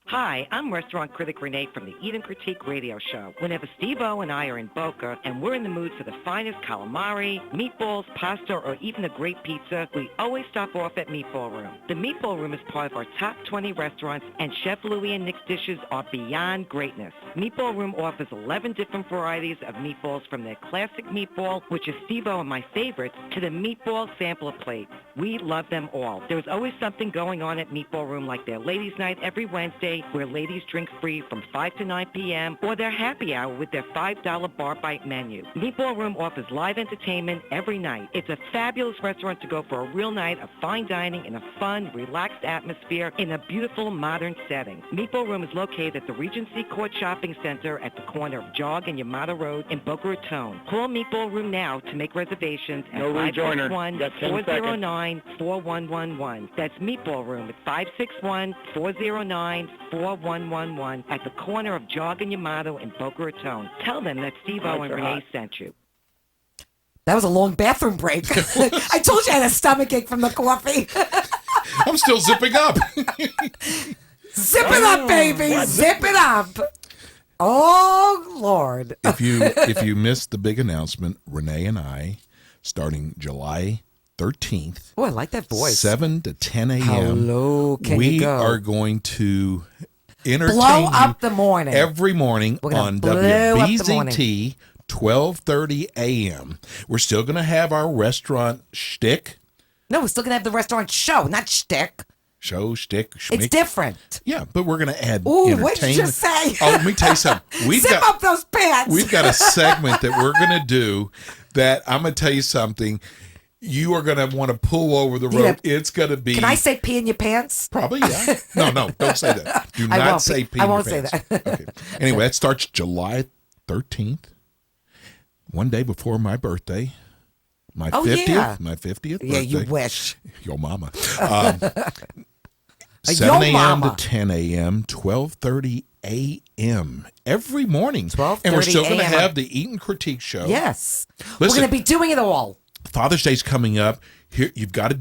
Hi, I'm restaurant critic Rene from the Eat and Critique radio show. Whenever Steve-O and I are in Boca and we're in the mood for the finest calamari, meatballs, pasta, or even a great pizza, we always stop off at Meatball Room. The Meatball Room is part of our top 20 restaurants, and Chef Louie and Nick's dishes are beyond greatness. Meatball Room offers 11 different varieties of meatballs, from their classic meatball, which is Steve-O and my favorite, to the meatball sampler plate. We love them all. There's always something going on at Meatball Room, like their ladies' night every Wednesday, Cafe, where ladies drink free from 5 to 9 p.m., or their happy hour with their $5 bar bite menu. Meatball Room offers live entertainment every night. It's a fabulous restaurant to go for a real night of fine dining in a fun, relaxed atmosphere in a beautiful, modern setting. Meatball Room is located at the Regency Court Shopping Center at the corner of Jog and Yamato Road in Boca Raton. Call Meatball Room now to make reservations at 561-409-4111. That's Meatball Room at 561-409-4111 at the corner of Jog and Yamato in Boca Raton. Tell them that Steve-O and Renee sent you. That was a long bathroom break. I told you I had a stomachache from the coffee. I'm still zipping up. Zip it up, baby. Zip it up. Oh, Lord. If you missed the big announcement, Renee and I, starting July 13th. Oh, I like that voice. 7 to 10 a.m. How low can you go? We are going to entertain blow up you the morning. every morning on WBZT, 12:30 a.m. We're still going to have our restaurant shtick. No, we're still going to have the restaurant show, not shtick. Show, shtick, schmick. It's different. Yeah, but we're going to add Ooh, entertainment. what did you just say? Oh, let me tell you something. Zip up those pants. We've got a segment that we're going to do that I'm going to tell you something. You are going to want to pull over the road. It's going to be... Can I say pee in your pants? Probably, yeah. No, don't say that. Do not say pee in your pants. I won't say that. Okay. Anyway, that starts July 13th, one day before my birthday. My 50th. Yeah. My 50th birthday. Yeah, you wish. Yo mama. 7 a.m. to 10 a.m., 12:30 a.m. every morning. 12:30 and we're still going to a.m. have the Eat and Critique show. Yes. Listen, we're going to be doing it all. Father's Day's coming up. Here, you've got to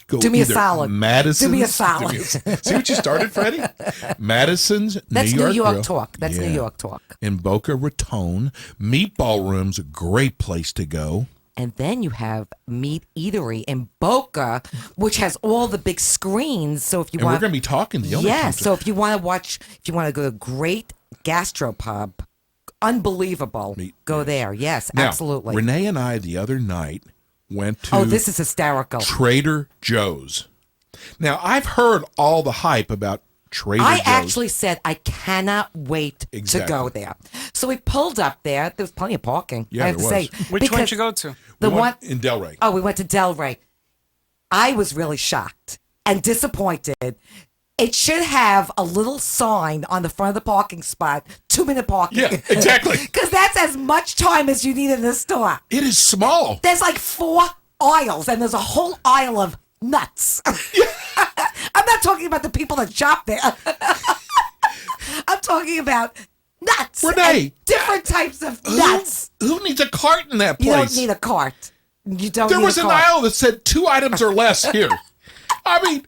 go. Do me a salad. Madison's. Do me a salad. See what you started, Freddie? Madison's That's New York Grill. talk. That's New York talk. In Boca Raton, Meatball Room's a great place to go. And then you have Meat Eatery in Boca, which has all the big screens. So if you want, we're going to be talking to the yeah. So if you want to watch, if you want to go to a great gastropub, unbelievable, go there. Yes, now, absolutely. Renee and I the other night went to. Oh, this is hysterical. Trader Joe's. Now I've heard all the hype about Trader Joe's. I actually said I cannot wait to go there. So we pulled up there. There was plenty of parking. Yeah, I have to say. Which one did you go to? The one in Delray. Oh, we went to Delray. I was really shocked and disappointed. It should have a little sign on the front of the parking spot, 2-minute parking. Yeah, exactly. Because that's as much time as you need in the store. It is small. There's like 4 aisles, and there's a whole aisle of nuts. I'm not talking about the people that shop there. I'm talking about nuts. Renee, different types of nuts. Who needs a cart in that place? You don't need a cart. You don't. There was an aisle that said 2 items or less here. I mean,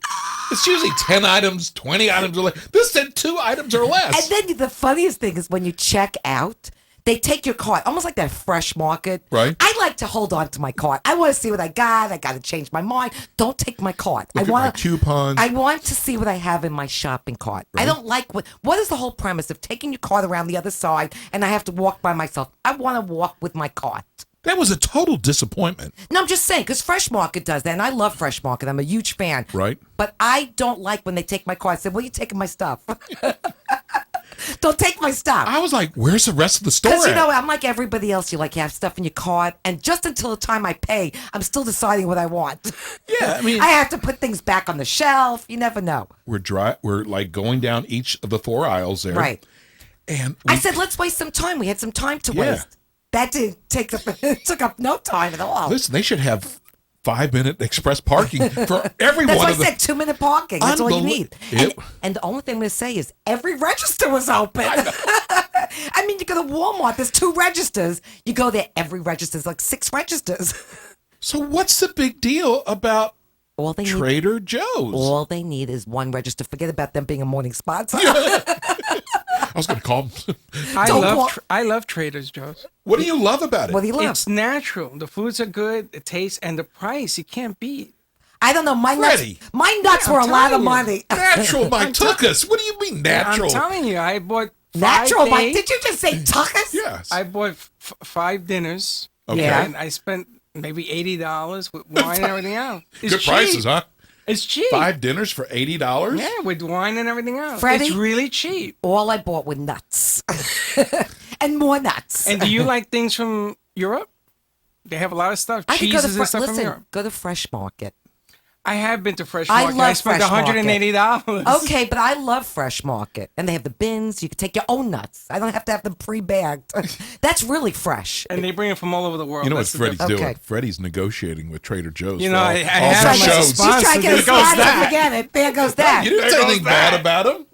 it's usually 10 items, 20 items or less. This said 2 items or less. And then the funniest thing is when you check out, they take your cart, almost like that Fresh Market. Right. I like to hold on to my cart. I want to see what I got. I got to change my mind. Don't take my cart. Look at my coupons. I want to see what I have in my shopping cart. Right. I don't like what is the whole premise of taking your cart around the other side and I have to walk by myself. I want to walk with my cart. That was a total disappointment. No, I'm just saying, because Fresh Market does that, and I love Fresh Market. I'm a huge fan. Right. But I don't like when they take my cart. I said, well, you taking my stuff. Don't take my stuff. I was like, where's the rest of the store Because, at? I'm like everybody else. You have stuff in your cart, and just until the time I pay, I'm still deciding what I want. Yeah, I mean... I have to put things back on the shelf. You never know. We're like going down each of the 4 aisles there. Right. And I said, let's waste some time. We had some time to waste. That didn't take up, it took up no time at all. Listen, they should have 5-minute express parking for every That's one why of them. I said 2-minute parking. That's all you need. And the only thing I'm going to say is every register was open. I mean, you go to Walmart, there's 2 registers. You go there, every register's like 6 registers. So what's the big deal about Trader Joe's? All they need is 1 register. Forget about them being a morning sponsor. I was going to call them. I love Trader Joe's. What do you love about it? What do you love? It's natural. The foods are good. The taste and the price you can't beat. I don't know. My nuts were a lot of money. Natural by Tuckus. What do you mean natural? I'm telling you, I bought natural by. Did you just say Tuckus? Yes. I bought 5 dinners. Okay. Yeah. And I spent maybe $80 with wine and everything else. It's good prices, cheap. huh? It's cheap. 5 dinners for $80? Yeah, with wine and everything else. Freddie? It's really cheap. All I bought were nuts. And more nuts. And do you like things from Europe? They have a lot of stuff. I could go to Cheeses and stuff from listen, Europe. go to Fresh Market. I have been to Fresh I Market. love I spent Fresh Market. $180. Okay, but I love Fresh Market. And they have the bins. You can take your own nuts. I don't have to have them pre-bagged. That's really fresh. And they bring it from all over the world. You know what That's the Freddie's difference. doing? Freddie's negotiating with Trader Joe's. You for know, all, I all have the my shows. sponsors. He's trying to get There a goes spot that. again. And there goes that. You didn't say anything bad about him.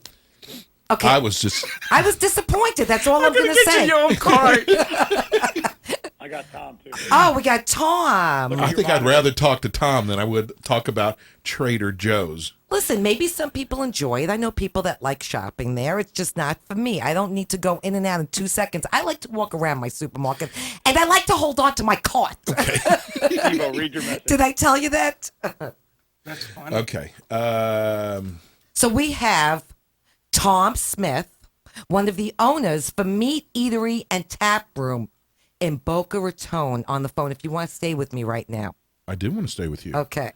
Okay. I was just. I was disappointed. That's all I'm going to Get say. you your own card. I got Tom, too. Oh, we got Tom. I think I'd rather talk to Tom than I would talk about Trader Joe's. Listen, maybe some people enjoy it. I know people that like shopping there. It's just not for me. I don't need to go in and out in 2 seconds. I like to walk around my supermarket, and I like to hold on to my cart. Steve-O, read your message. Did I tell you that? That's fun. Okay. So we have Tom Smith, one of the owners for Meat Eatery and Tap Room in Boca Raton, on the phone. If you want to stay with me right now. I do want to stay with you. Okay.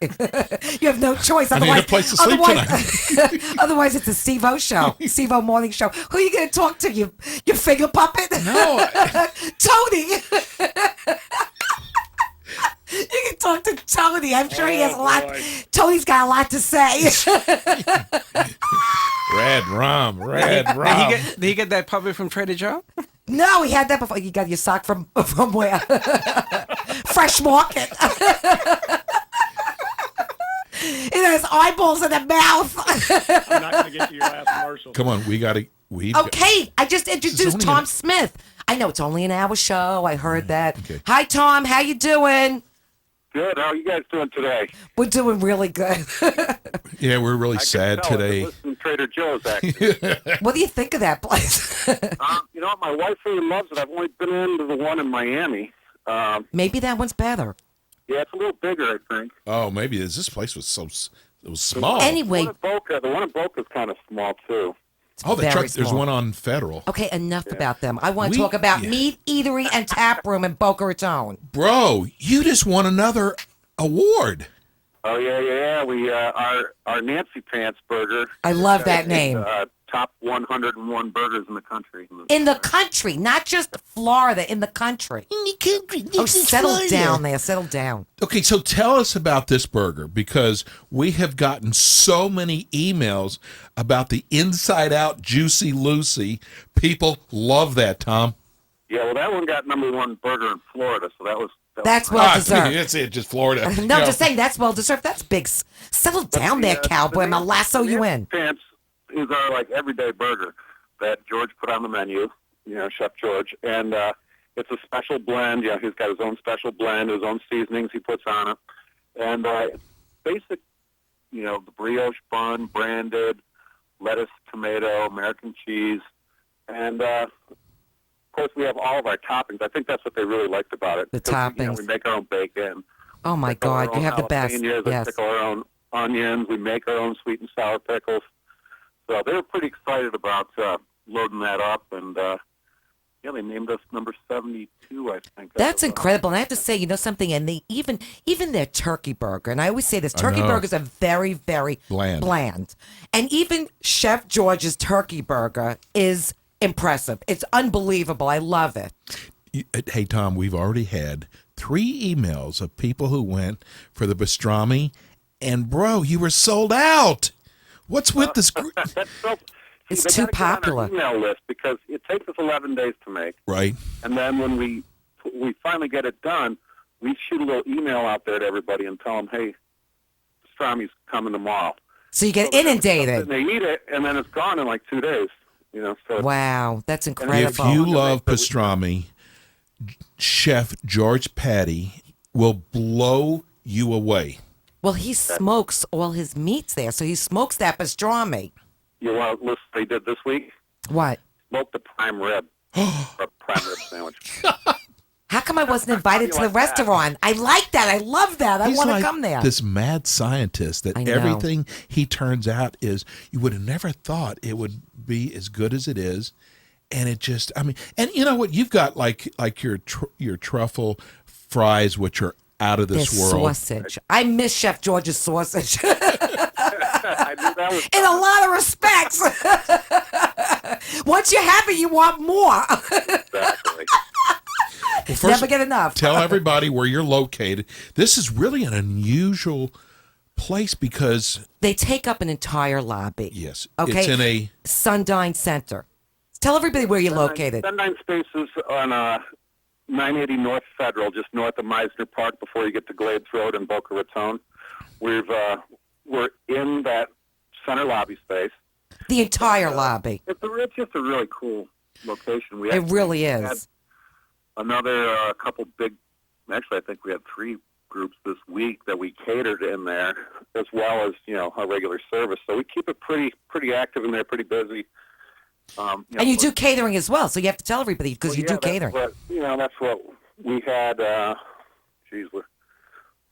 You have no choice. I need a place to sleep tonight. Otherwise, it's a Steve-O show. Steve-O morning show. Who are you going to talk to? Your finger puppet? No. Tony. You can talk to Tony. I'm sure he has a lot. boy. Tony's got a lot to say. Red rum. Did he get that puppet from Trader Joe? No, he had that before. You got your sock from where? Fresh Market. It has eyeballs in the mouth. I'm not going to get to your last commercial. Come on, we got to. Okay, I just introduced only Tom an- Smith. I know it's only an hour show. I heard that. Okay. Hi, Tom. How you doing? Good. How are you guys doing today? We're doing really good. Yeah, we're really I can sad tell. I've been today. listening to Trader Joe's, actually. What do you think of that place? You know what? My wife really loves it. I've only been into the one in Miami. Maybe that one's better. Yeah, it's a little bigger, I think. Oh, maybe this place was it was small. Anyway, The one in Boca is kind of small, too. Oh, that's very right. There's small. one on Federal. Okay, enough about them. I want to We- talk about yeah. Meat Eatery and Tap Room in Boca Raton. Bro, you just won another award. Oh, yeah. We our Nancy Pants burger. I love that name. Top 101 burgers in the country. In the country, not just Florida, in the country. Oh, settle down there. Settle down. Okay, so tell us about this burger because we have gotten so many emails about the inside out Juicy Lucy. People love that, Tom. Yeah, well, that one got #1 burger in Florida, so that was That's nice. well deserved. That's it, just Florida. No, You know, just saying that's well deserved. That's big. Settle down there, cowboy. I'm gonna lasso you in. Pants is our everyday burger that George put on the menu. You know, Chef George, and it's a special blend. Yeah, he's got his own special blend, his own seasonings he puts on it, and it's basic. You know, the brioche bun, branded, lettuce, tomato, American cheese, and of course we have all of our toppings. I think that's what they really liked about it. The because, toppings. we make our own bacon. Oh my Pickle our God, you own have the best. jalapenos, we Yes. pickle our own onions. We make our own sweet and sour pickles. So they were pretty excited about loading that up, and they named us number 72, I think. That's incredible. And I have to say, you know something, and they even their turkey burger, and I always say this, turkey know. burgers are very, very Bland. And even Chef George's turkey burger is impressive. It's unbelievable. I love it. Hey, Tom, we've already had 3 emails of people who went for the pastrami, and bro, you were sold out. What's with this? That's so, It's they too gotta get on our popular. email list because it takes us 11 days to make, Right. and then when we finally get it done, we shoot a little email out there to everybody and tell them, hey, pastrami's coming tomorrow. So you get So inundated. they eat it, and then it's gone in 2 days. You know, so Wow, that's If incredible. you love pastrami, Chef George Patty will blow you away. Well, he smokes all his meats there, so he smokes that pastrami. you want to listen what they did this week? What? Smoked the prime rib. Or prime rib sandwich. How come I wasn't invited to the like that? restaurant? I like that. I love that. I He's want to like come there. this mad scientist that I know. everything he turns out is, you would have never thought it would be as good as it is. And it just, I mean, and you know what? You've got like your truffle fries, which are out of this Their world. sausage. I miss Chef George's sausage. I knew that was In a lot of respects. Once you have it, you want more. exactly. Well, first, Never get enough. Tell everybody where you're located. This is really an unusual place because They take up an entire lobby. yes, Okay. it's in a Sundine Center. Tell everybody where you're located. Sundine Spaces on 980 North Federal, just north of Meisner Park before you get to Glades Road in Boca Raton. We're in that center lobby space. The entire lobby. It's just a really cool location. It really had is. another couple big, actually I think we had 3 groups this week that we catered in there, as well as, our regular service. So we keep it pretty active in there, pretty busy. And you do catering as well, so you have to tell everybody because you do catering. That's what we had.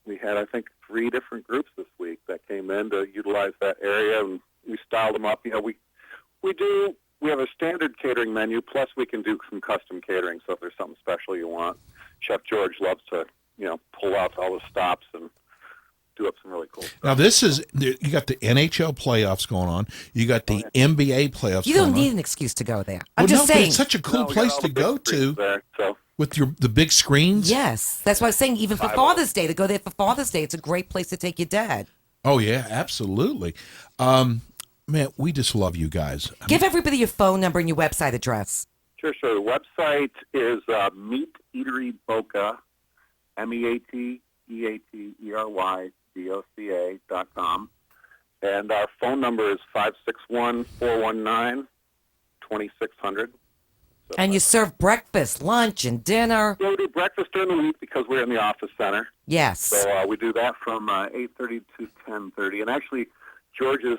We had, I think, 3 different groups this week that came in to utilize that area, and we styled them up. We have a standard catering menu, plus we can do some custom catering. So if there's something special you want, Chef George loves to, pull out all the stops and do up some really cool stuff. now. This is you got the NHL playoffs going on. You got the NBA playoffs. You don't going need on. an excuse to go there. I'm Well, just no, but saying. it's such a cool We got place all to the big go to screens there, so. with the big screens. Yes, that's what I was saying. Even for Father's Day, to go there for Father's Day, it's a great place to take your dad. Oh yeah, absolutely. Man, we just love you guys. Give everybody your phone number and your website address. Sure. The website is Meat Eatery Boca, MEATEATERYBOCA.com. And our phone number is 561-419-2600. And you serve breakfast, lunch, and dinner. Yeah, we do breakfast during the week because we're in the office center. Yes. So we do that from 8:30 to 10:30. And actually, George is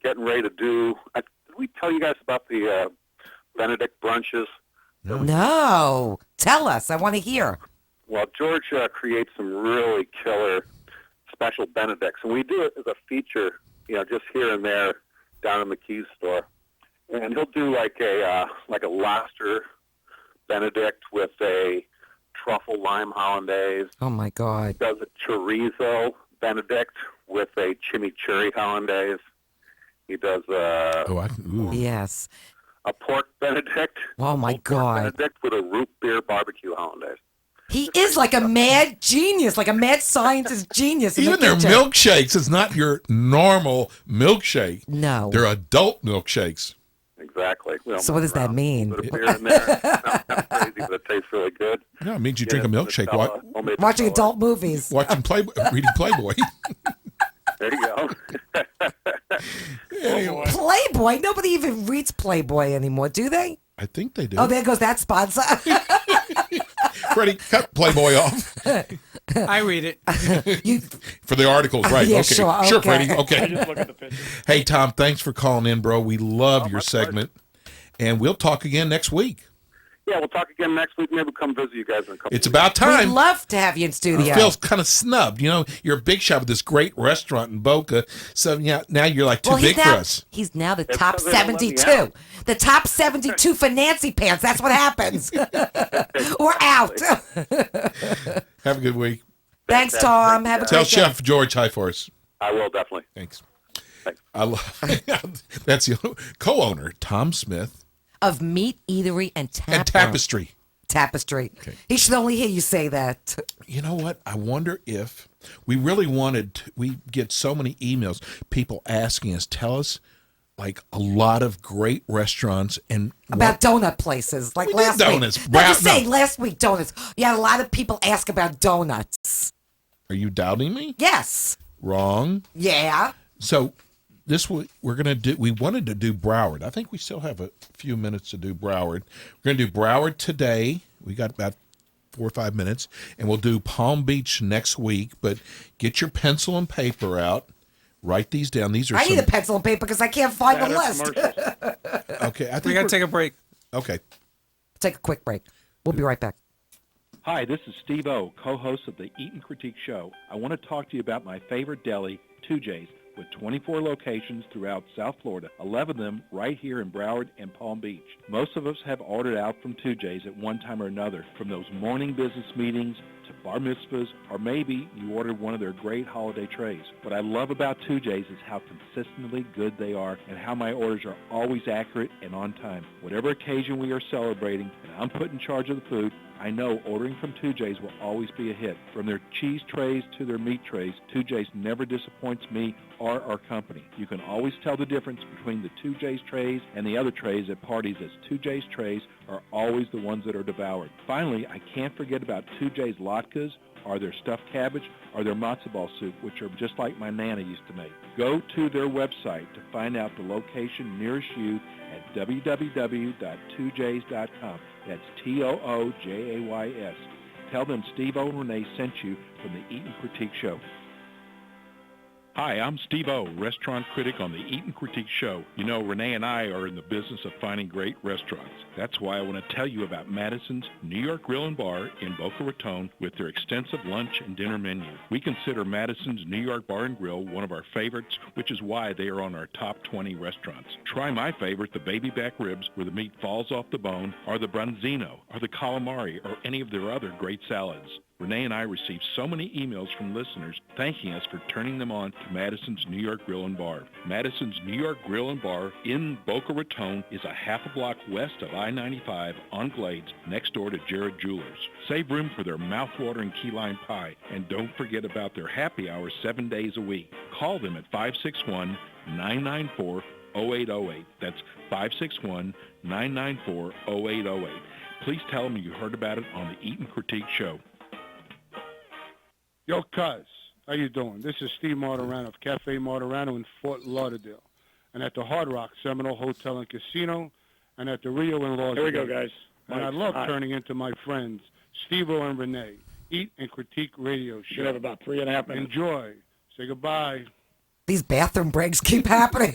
getting ready to do. Did we tell you guys about the Benedict brunches? No. Tell us. I want to hear. Well, George creates some really killer special Benedicts, and we do it as a feature, just here and there down in the Keys store. And he'll do like a lobster Benedict with a truffle lime hollandaise. Oh my God. He does a chorizo Benedict with a chimichurri hollandaise. He does Yes. a pork Benedict. Oh my Pork God. Benedict with a root beer barbecue hollandaise. He is like a mad genius, like a mad scientist genius. In Even the their kitchen. milkshakes is not your normal milkshake. No. They're adult milkshakes. Exactly. So what does that mean? Put a beer in there. Not crazy, but it tastes really good. No, it means you drink a milkshake. Watching adult movies. Watching reading Playboy. There you go. Anyway. Playboy? Nobody even reads Playboy anymore, do they? I think they do. Oh, there goes that sponsor. Freddie, cut Playboy off. I read it. For the articles, right? Yeah, okay. sure, Sure, okay. Freddie. Okay. I just look at the picture. Hey, Tom, thanks for calling in, bro. We love your segment. And we'll talk again next week. Yeah, we'll talk again next week. Maybe we'll come visit you guys in a couple It's weeks. about time. We'd love to have you in studio. I feel kind of snubbed. You're a big shot with this great restaurant in Boca. So now you're like too big for us. He's now the It's top 'cause they don't let me 72. out. The top 72 for Nancy Pants. That's what happens. We're out. Have a good week. Thanks, Tom. Have a Tell great day. Chef George hi for us. I will, definitely. Thanks. Thanks. I love that's the co-owner, Tom Smith. Of Meat Eatery and Tapestry. Tapestry. Okay. He should only hear you say that. You know what? I wonder if we get so many emails, people asking us, tell us like a lot of great restaurants and About donut places. Like We last did week. donuts. No, Wow, just saying, no. last week donuts. You had a lot of people ask about donuts. Are you doubting me? Yes. Wrong. Yeah. So this week we wanted to do Broward. I think we still have a few minutes to do Broward. We're going to do Broward today. We got about 4 or 5 minutes, and we'll do Palm Beach next week. But get your pencil and paper out. Write these down. These are I need a pencil and paper because I can't find the list. Okay, I think We got to take a break. Okay. Take a quick break. We'll be right back. Hi, this is Steve O, co-host of the Eat and Critique Show. I want to talk to you about my favorite deli, 2J's, with 24 locations throughout South Florida, 11 of them right here in Broward and Palm Beach. Most of us have ordered out from 2J's at one time or another, from those morning business meetings to bar mitzvahs, or maybe you ordered one of their great holiday trays. What I love about 2J's is how consistently good they are and how my orders are always accurate and on time. Whatever occasion we are celebrating and I'm put in charge of the food, I know ordering from 2J's will always be a hit. From their cheese trays to their meat trays, 2J's never disappoints me or our company. You can always tell the difference between the 2J's trays and the other trays at parties, as 2J's trays are always the ones that are devoured. Finally, I can't forget about 2J's latkes, or their stuffed cabbage, or their matzo ball soup, which are just like my Nana used to make. Go to their website to find out the location nearest you at www.2js.com. That's Toojays. Tell them Steve-O and Rene sent you from the Eat and Critique Show. Hi, I'm Steve-O, restaurant critic on the Eat and Critique Show. You know, Rene and I are in the business of finding great restaurants. That's why I want to tell you about Madison's New York Grill and Bar in Boca Raton with their extensive lunch and dinner menu. We consider Madison's New York Bar and Grill one of our favorites, which is why they are on our top 20 restaurants. Try my favorite, the baby back ribs, where the meat falls off the bone, or the branzino, or the calamari, or any of their other great salads. Rene and I received so many emails from listeners thanking us for turning them on to Madison's New York Grill and Bar. Madison's New York Grill and Bar in Boca Raton is a half a block west of I-95 on Glades, next door to Jared Jewelers. Save room for their mouth-watering key lime pie, and don't forget about their happy hours 7 days a week. Call them at 561-994-0808. That's 561-994-0808. Please tell them you heard about it on the Eat and Critique Show. Yo, cuz, how you doing? This is Steve Martirano of Cafe Martirano in Fort Lauderdale, and at the Hard Rock Seminole Hotel and Casino, and at the Rio in Las Vegas. Here we go, guys. And I love turning into my friends, Steve-O and Rene, Eat and Critique Radio Show. Should have about 3.5 minutes. Enjoy. Say goodbye. These bathroom breaks keep happening.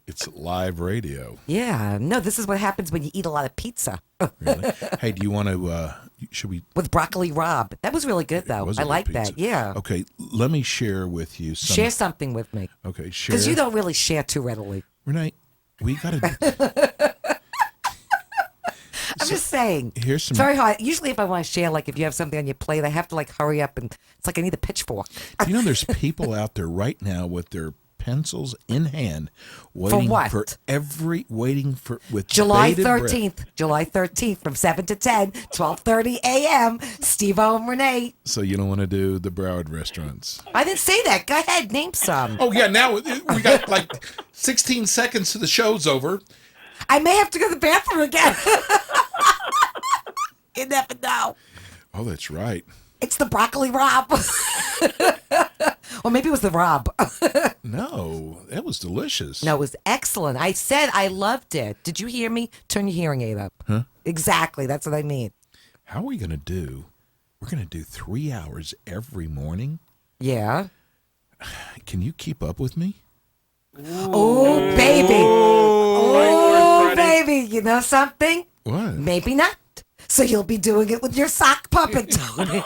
It's live radio. Yeah. No, this is what happens when you eat a lot of pizza. Really? Hey, do you want to, should we? With broccoli rabe. That was really good, though. I like that. Yeah. Okay, let me share with you some. Share something with me. Okay, share. Because you don't really share too readily. Renee, we got to. I'm just saying. Here's some. It's very hard. Usually if I want to share, like if you have something on your plate, I have to like hurry up and it's like I need a pitchfork. You know, there's people out there right now with their pencils in hand, waiting waiting for with July bated 13th, breath. July 13th from 7 to 10, 12:30 a.m. Steve-O and Rene. So you don't want to do the Broward restaurants? I didn't say that. Go ahead, name some. Oh yeah, now we got like 16 seconds to the show's over. I may have to go to the bathroom again. You never know. Oh, that's right. It's the broccoli rabe. Or maybe it was the rabe. No, that was delicious. No, it was excellent. I said I loved it. Did you hear me? Turn your hearing aid up. Huh? Exactly. That's what I mean. How are we going to do? We're going to do 3 hours every morning? Yeah. Can you keep up with me? Oh, baby. Oh, baby. You know something? What? Maybe not. So you'll be doing it with your sock puppet, Tony.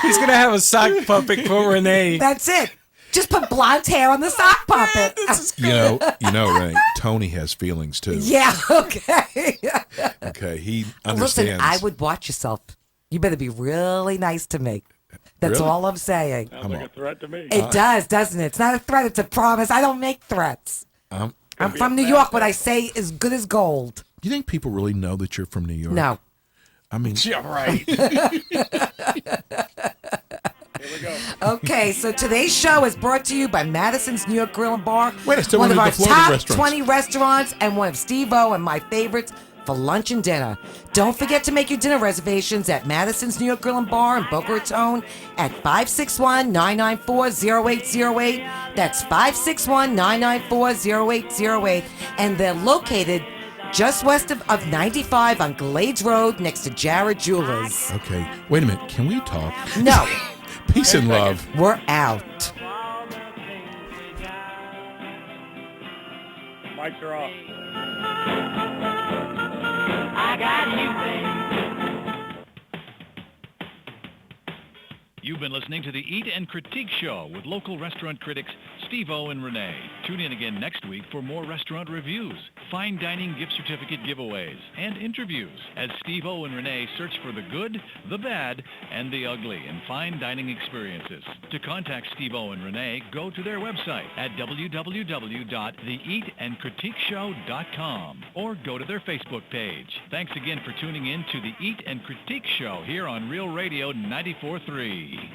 He's going to have a sock puppet for Renee. That's it. Just put blonde hair on the sock puppet. You know, Ray, Tony has feelings too. Yeah, okay. Okay, he understands. Listen, I would watch yourself. You better be really nice to me. That's Really? all I'm saying. Sounds like a threat to me. It does, doesn't it? It's not a threat, it's a promise. I don't make threats. I'm from New York. What I say is good as gold. Do you think people really know that you're from New York? No. I mean, Yeah, right. Okay, so today's show is brought to you by Madison's New York Grill and Bar. Wait, I still one of wanted our the Florida top restaurants. 20 restaurants and one of Steve-O and my favorites for lunch and dinner. Don't forget to make your dinner reservations at Madison's New York Grill and Bar in Boca Raton at 561-994-0808. That's 561-994-0808. And they're located just west of 95 on Glades Road next to Jared Jewelers. okay. Wait a minute. Can we talk? No. Peace and love. We're out. Mics are off. I got you, baby. You've been listening to the Eat and Critique Show with local restaurant critics Steve-O and Rene. Tune in again next week for more restaurant reviews, fine dining gift certificate giveaways, and interviews as Steve-O and Rene search for the good, the bad, and the ugly in fine dining experiences. To contact Steve-O and Rene, go to their website at www.theeatandcritiqueshow.com or go to their Facebook page. Thanks again for tuning in to the Eat and Critique Show here on Real Radio 94.3.